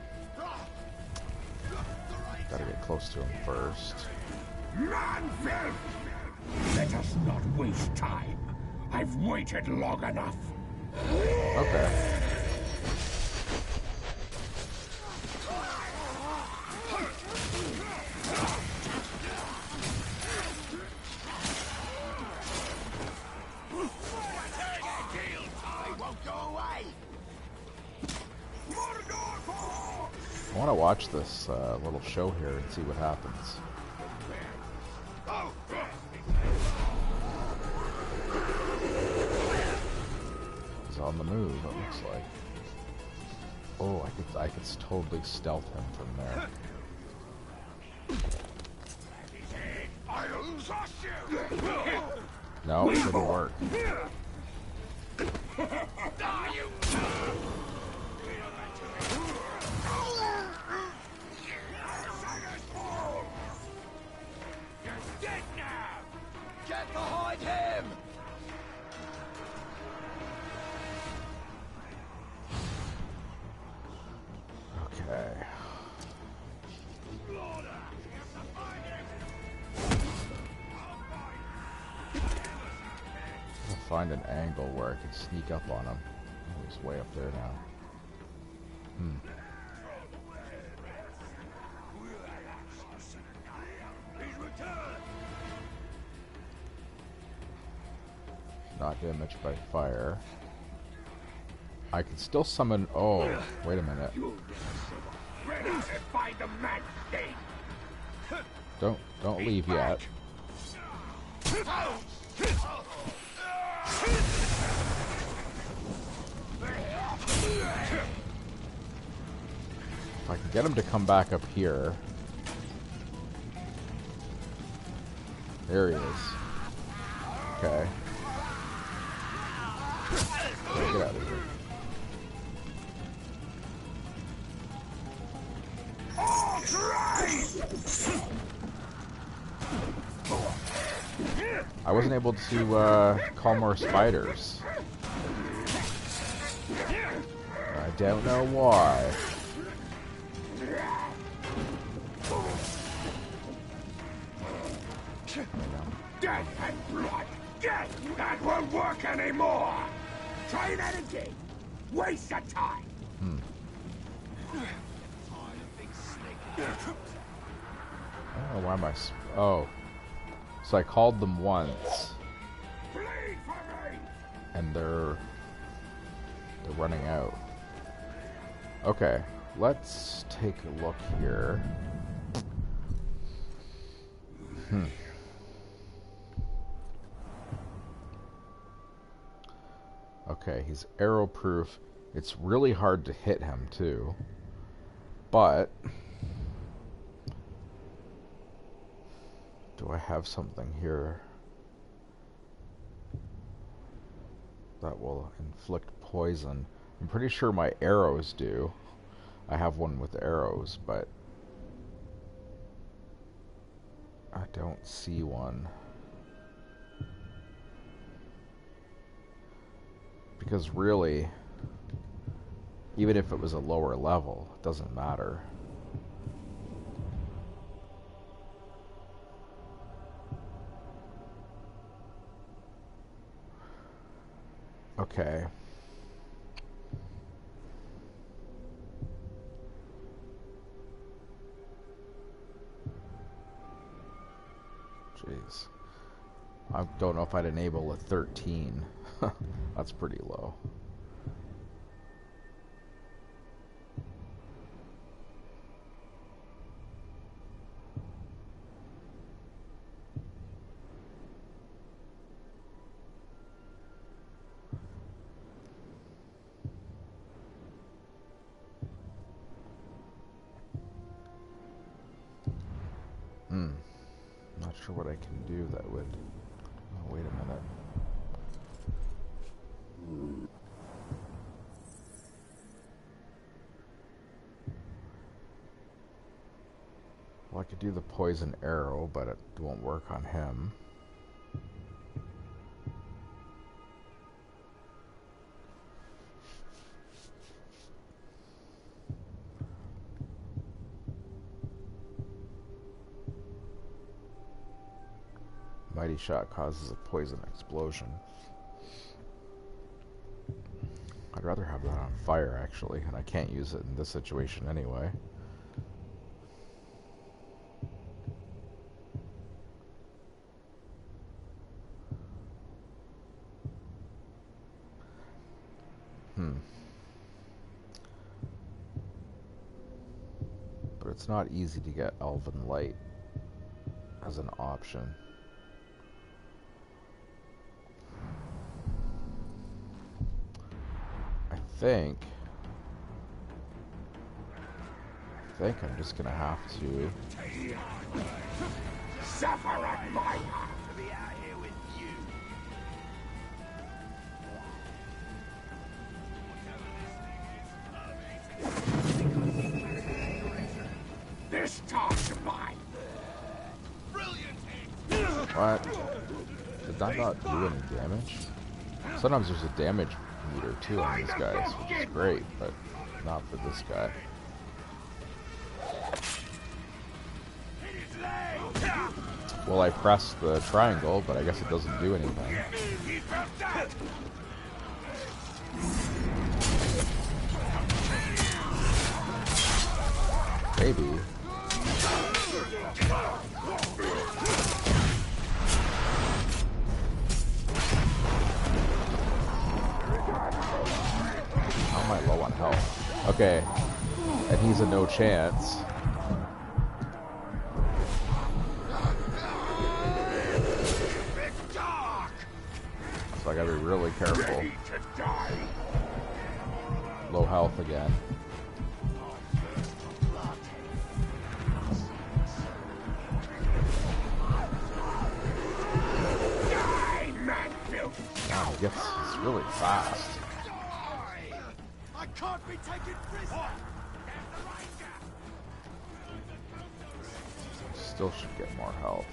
Gotta get close to him first. Manfred! Let us not waste time. I've waited long enough. Okay. I want to watch this little show here and see what happens. He's on the move, it looks like. Oh, I could totally stealth him from there. No, it didn't work. Get behind him! Okay. I'll find an angle where I can sneak up on him. Oh, he's way up there now. Not damaged by fire. I can still summon. Oh, wait a minute. Ready to find the match thing. Don't leave yet. If I can get him to come back up here. There he is. Okay. Get out of here. I wasn't able to call more spiders. I don't know why. Death and blood! Death! That won't work anymore! Try that again! Waste of time! I don't know why my... Oh. So I called them once. and they're running out. Okay, let's take a look here. Okay, he's arrow proof. It's really hard to hit him too. But do I have something here that will inflict poison? I'm pretty sure my arrows do. I have one with arrows, but I don't see one. Because really, even if it was a lower level, it doesn't matter. Okay. Jeez. I don't know if I'd enable a 13. That's pretty low. Not sure what I can do that would... Oh, wait a minute. Well, I could do the poison arrow, but it won't work on him. Mighty shot causes a poison explosion. I'd rather have that on fire, actually, and I can't use it in this situation anyway. But it's not easy to get Elven Light as an option. I think I'm just gonna have to Suffer at my hand to be out here with you. This task of mine. What? Did that not do any damage? Sometimes there's a damage meter too on these guys, which is great, but not for this guy. Well, I pressed the triangle, but I guess it doesn't do anything. Maybe. How am I low on health? Okay. And he's a no chance. So I gotta be really careful. Low health again. Wow, it's really fast. I can't be taken prisoner. Still should get more health.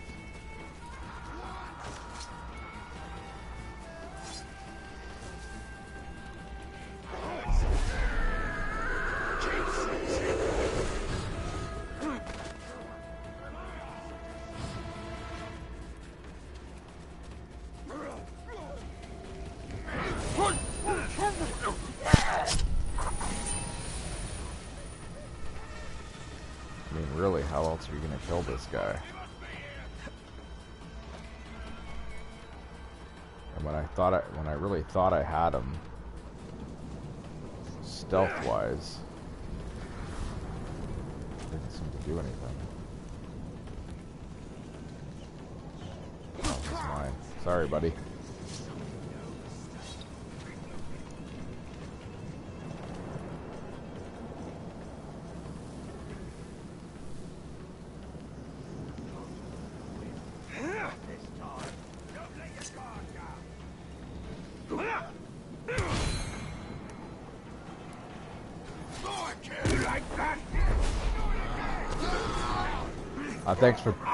I mean, really, how else are you gonna kill this guy? I when I really thought I had him stealth wise, didn't seem to do anything. Oh, it's mine. Sorry, buddy.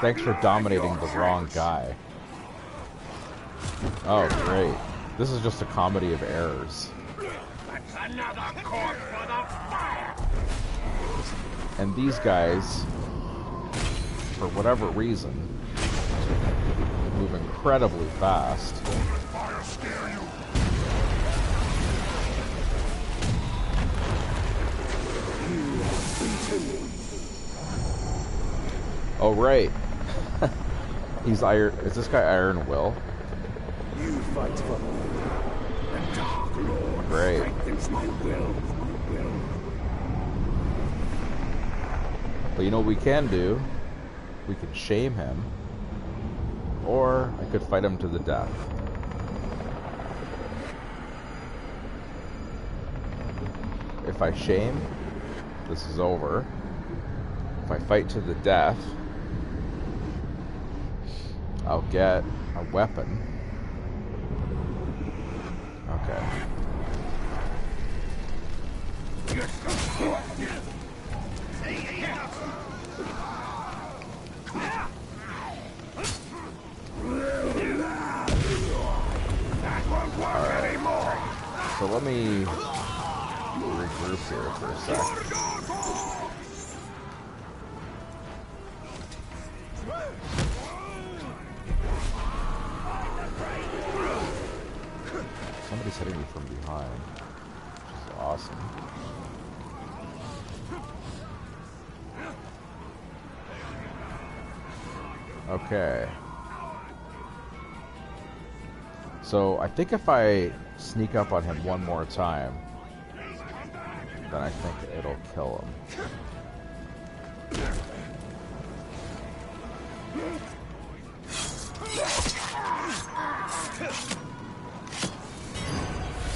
Thanks for dominating the wrong guy. Oh, great. This is just a comedy of errors. And these guys, for whatever reason, move incredibly fast. Oh, right. He's Iron. Is this guy Iron Will? You fight for the Dark Lord. Great. Strengthens my will. But you know what we can do? We can shame him. Or I could fight him to the death. If I shame, this is over. If I fight to the death, I'll get a weapon. Okay. Alright. So let me regroup here for a sec. Somebody's hitting me from behind, which is awesome. Okay. So I think if I sneak up on him one more time, then I think it'll kill him.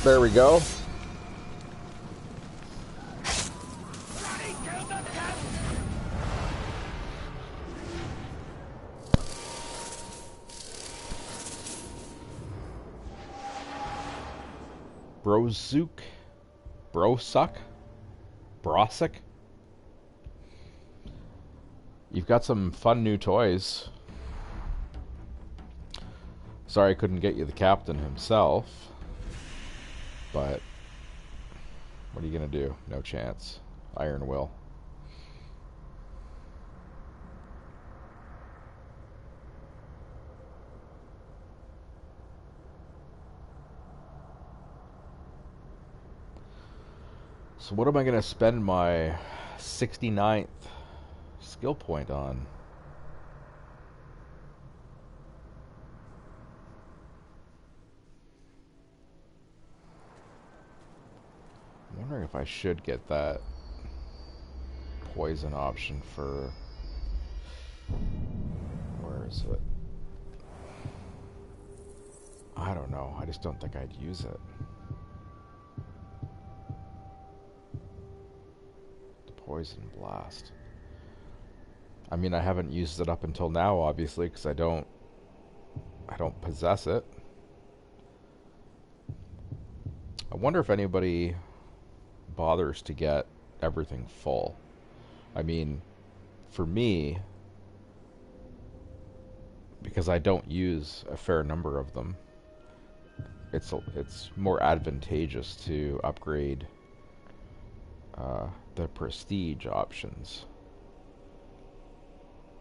There we go. Brosuk. You've got some fun new toys. Sorry I couldn't get you the captain himself. But what are you gonna do? No chance. Iron Will. So what am I gonna spend my 69th skill point on? I'm wondering if I should get that poison option for... Where is it? I don't know. I just don't think I'd use it. The poison blast. I mean, I haven't used it up until now, obviously, because I don't possess it. I wonder if anybody bothers to get everything full. I mean, for me, because I don't use a fair number of them, it's more advantageous to upgrade the prestige options.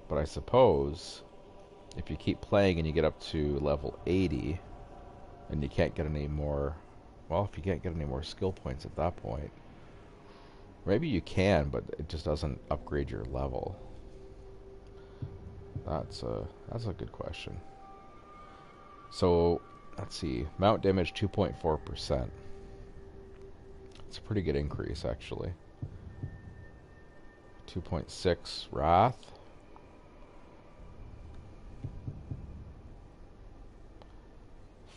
But I suppose if you keep playing and you get up to level 80 and you can't get any more, well, if you can't get any more skill points at that point, maybe you can, but it just doesn't upgrade your level. That's a good question. So Let's see. Mount damage 2.4%. It's a pretty good increase, actually. 2.6 Wrath.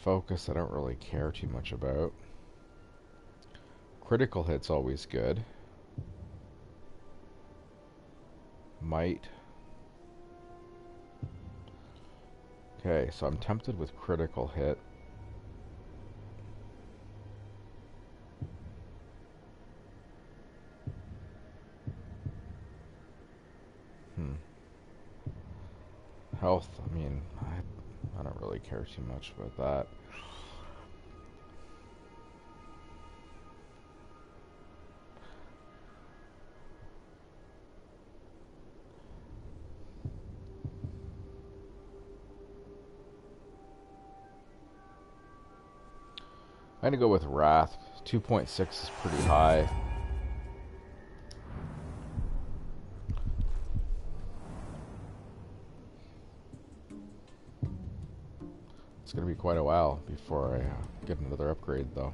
Focus, I don't really care too much about. Critical hit's always good. Might. Okay, so I'm tempted with critical hit. Health, I mean, I don't really care too much about that. I'm gonna go with Wrath. 2.6 is pretty high. It's gonna be quite a while before I get another upgrade, though.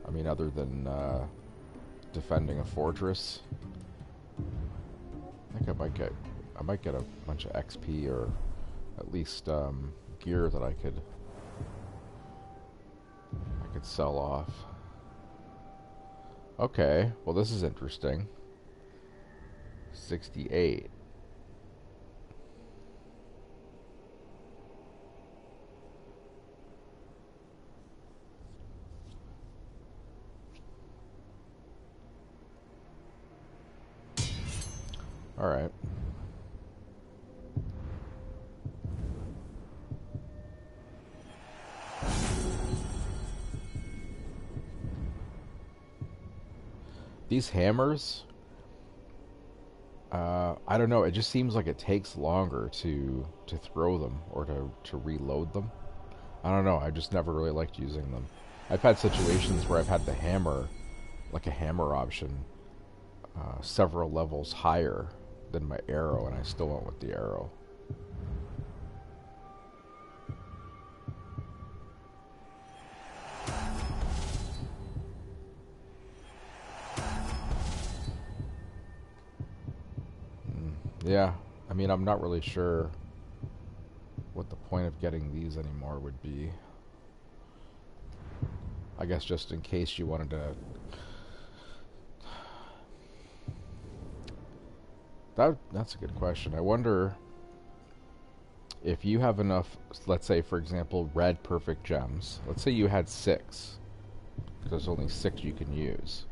I mean, other than defending a fortress, I think I might get a bunch of XP or at least gear that I could sell off. Okay, well this is interesting. 68. All right. These hammers, I don't know, it just seems like it takes longer to throw them or to reload them. I don't know, I just never really liked using them. I've had situations where I've had the hammer, like a hammer option, several levels higher than my arrow, and I still went with the arrow. Yeah, I mean, I'm not really sure what the point of getting these anymore would be. I guess just in case you wanted to... That's a good question. I wonder if you have enough, let's say, for example, red perfect gems. Let's say you had 6. There's only 6 you can use.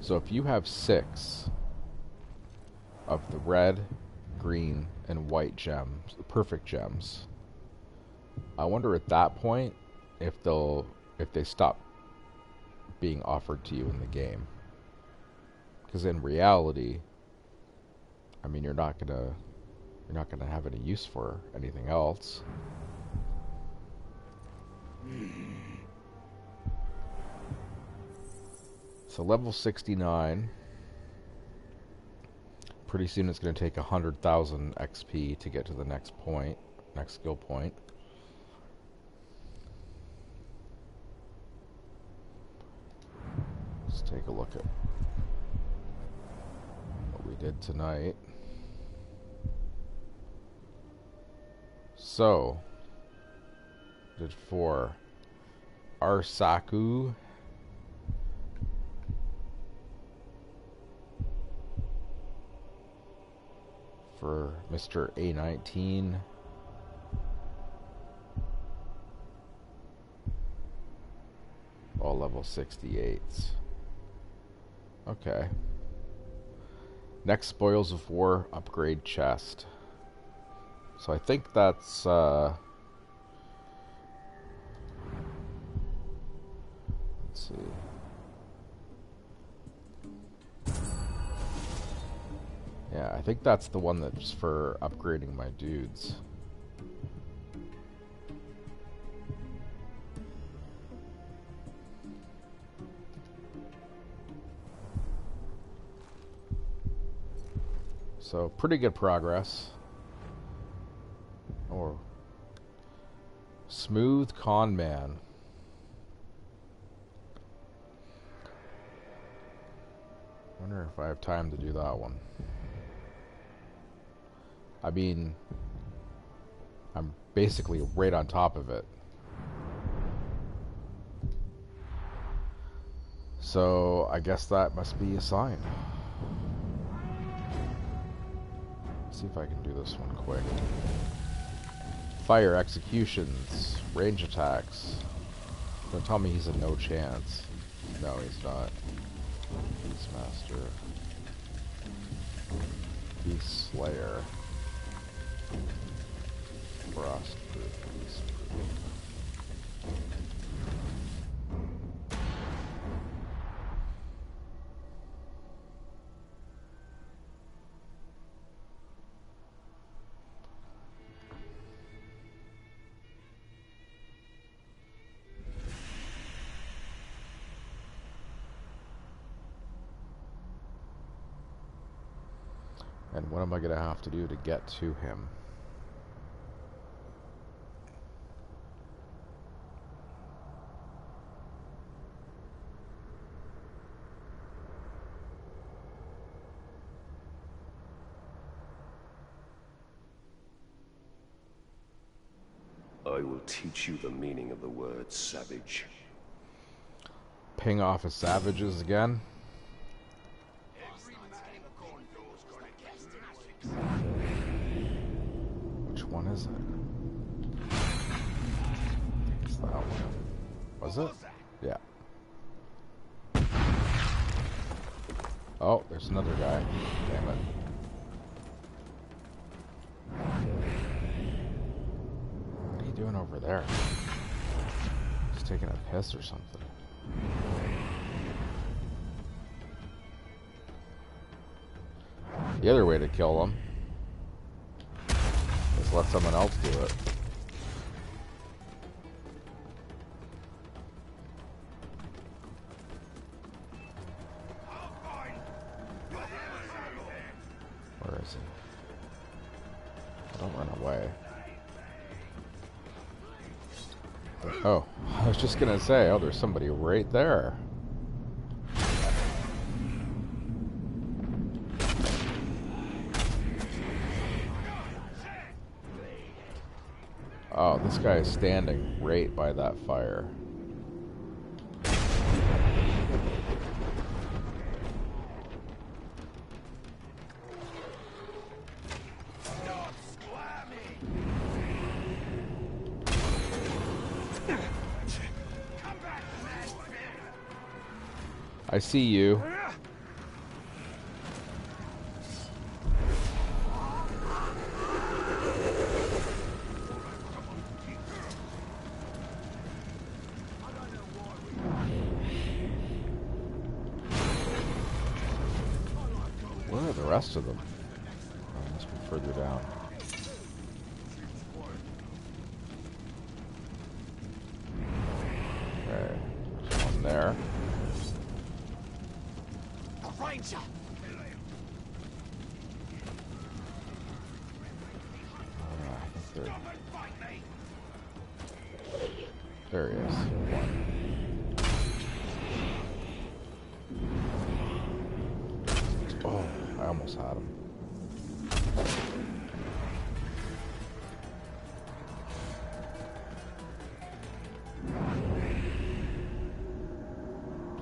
So if you have 6 of the red, green, and white gems, the perfect gems, I wonder at that point if they stop being offered to you in the game. Because in reality, I mean, you're not gonna have any use for anything else. So level 69. Pretty soon it's going to take 100,000 XP to get to the next point, next skill point. Let's take a look at what we did tonight. So, did 4 Arsaku, for Mr. A19, all level 68s. Okay. Next Spoils of War upgrade chest. So I think that's let's see. Yeah, I think that's the one that's for upgrading my dudes. So, pretty good progress. Or Smooth Con Man. Wonder if I have time to do that one. I mean, I'm basically right on top of it. So, I guess that must be a sign. Let's see if I can do this one quick. Fire executions, range attacks. Don't tell me he's a no chance. No, he's not. Beastmaster. Beast Slayer. Frostproof. Beastproof. And what am I going to have to do to get to him? I will teach you the meaning of the word savage. Ping off his savages again? Which one is it? It's that one. Was it? Yeah. Oh, there's another guy. Damn it. What are you doing over there? He's taking a piss or something. The other way to kill them is let someone else do it. Where is he? Don't run away. Oh, I was just gonna say, oh, there's somebody right there. Oh, this guy is standing right by that fire. I see you. Where are the rest of them? Oh, must be further down. Okay, there's one there. Ranger! I think there he is. Oh, I almost had him.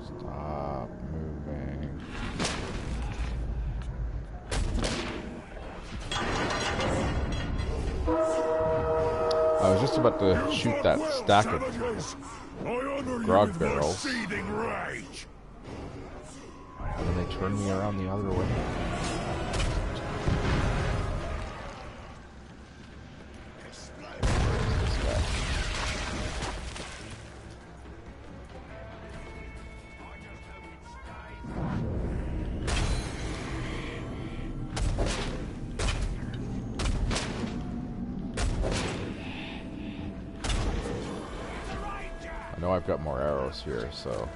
Stop moving. I was just about to shoot that stack of grog barrels, and then they turned me around the other way. I know I've got more arrows here, so...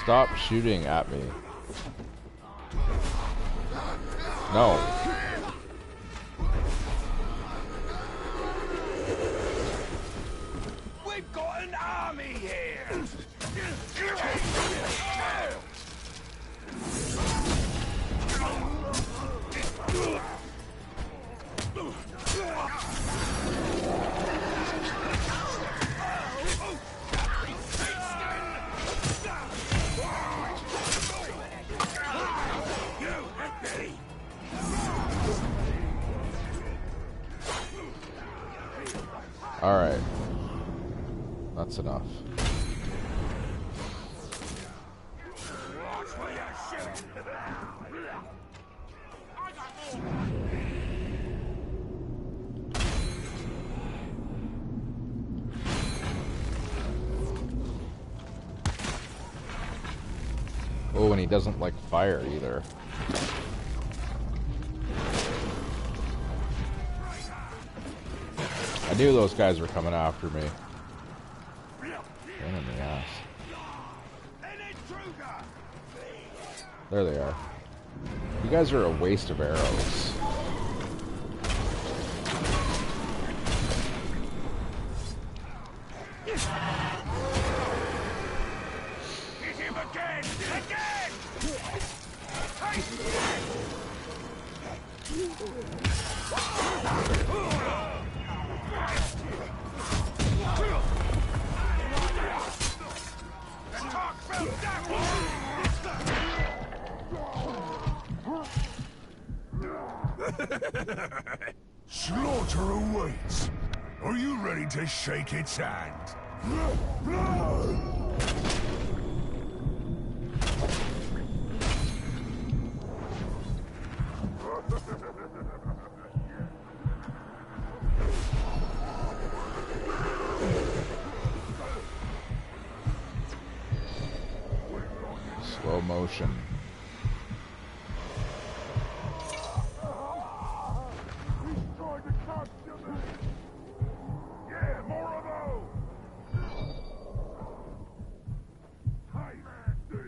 Stop shooting at me. No. We've got an army here! Alright. That's enough. Oh, and he doesn't like fire either. I knew those guys were coming after me. Pain in the ass. There they are. You guys are a waste of arrows. Hit him again! Again! Slaughter awaits. Are you ready to shake its hand? Slow motion. Yeah, more of those! Hey, man, do you?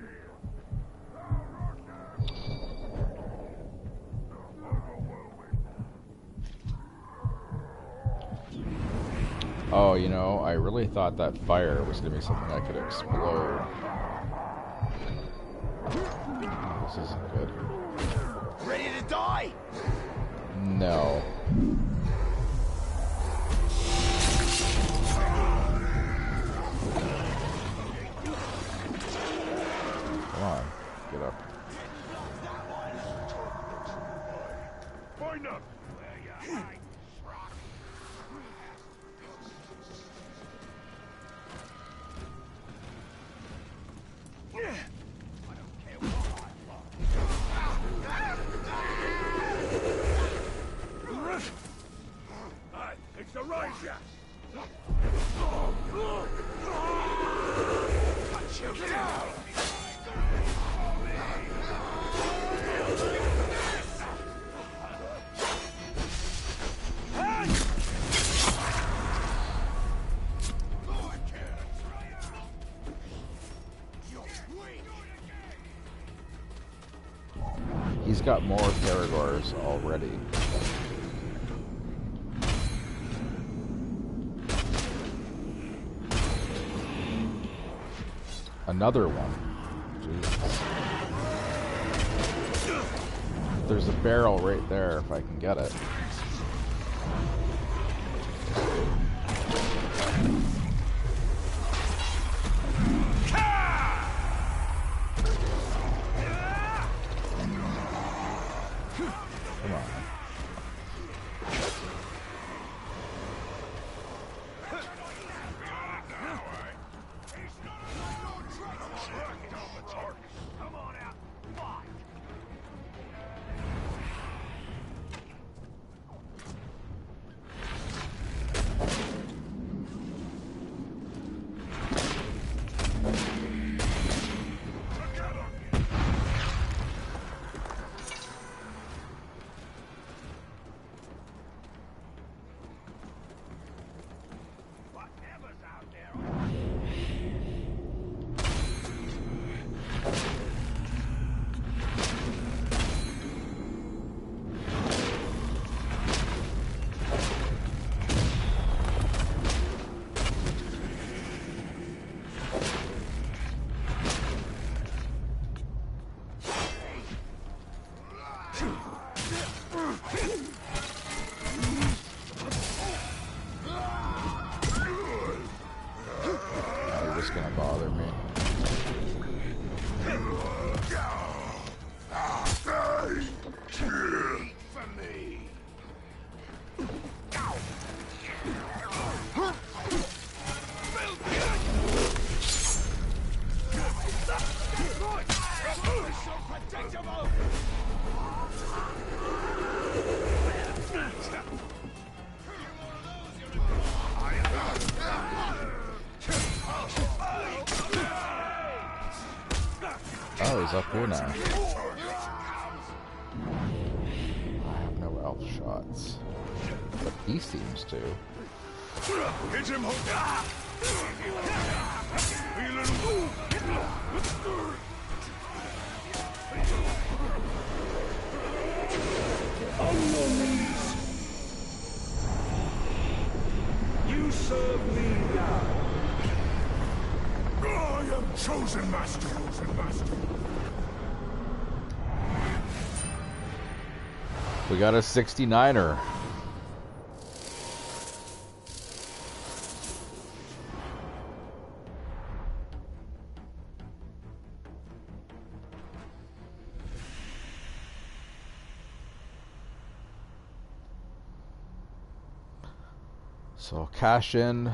Oh, you know, I really thought that fire was going to be something I could explode. This isn't good. Ready to die? No. Come on, get up. Find them! It's the Ranger! Cut you down! He's got more Caragors already. Another one. Jesus. There's a barrel right there if I can get it. Come on. up Una. I have no elf shots, but he seems to. Hit him, On your knees. You serve me now. I am chosen master. Chosen master. We got a 69er. So I'll cash in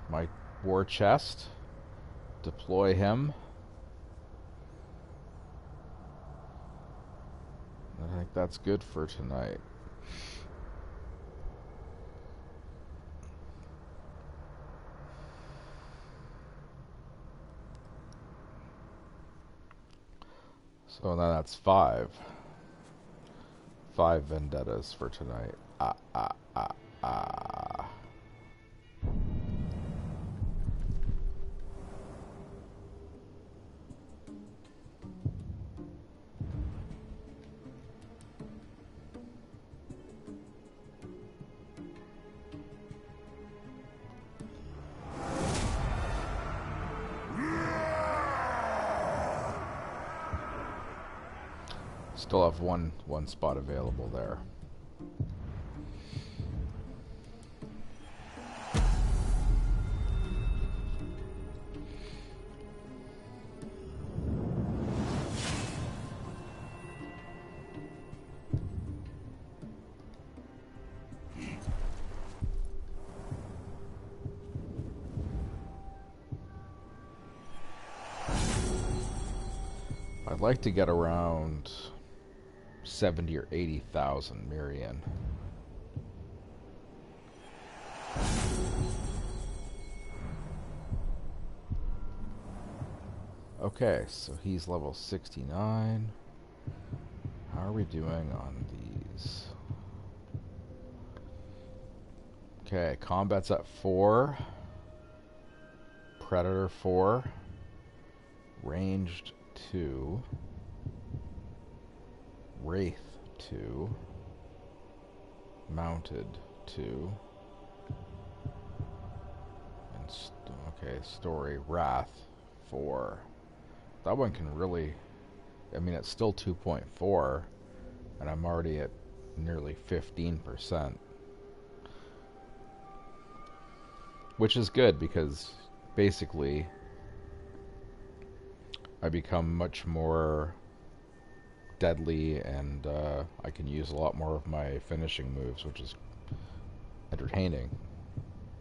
my war chest, deploy him. I think that's good for tonight. So now that's 5. 5 vendettas for tonight. Still have one spot available there. I'd like to get around 70 or 80,000 Mirian. Okay, so he's level 69. How are we doing on these? Okay, combat's at 4. Predator 4. Ranged 2. Wraith 2. Mounted 2. And okay, story Wrath 4. That one can really, I mean, it's still 2.4 and I'm already at nearly 15%. Which is good because basically I become much more deadly and I can use a lot more of my finishing moves, which is entertaining,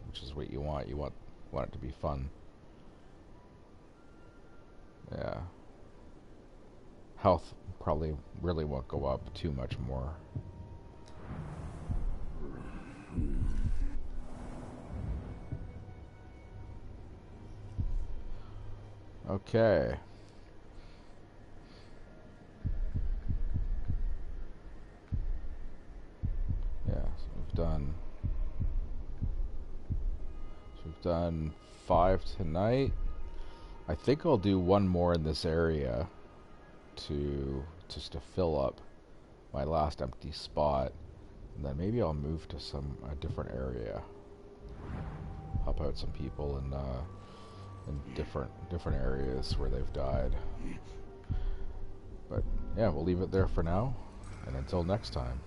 which is what you want. You want it to be fun. Yeah. Health probably really won't go up too much more. Okay. Yeah, so we've done 5 tonight. I think I'll do one more in this area just to fill up my last empty spot, and then maybe I'll move to a different area. Help out some people in different areas where they've died. But yeah, we'll leave it there for now, and until next time.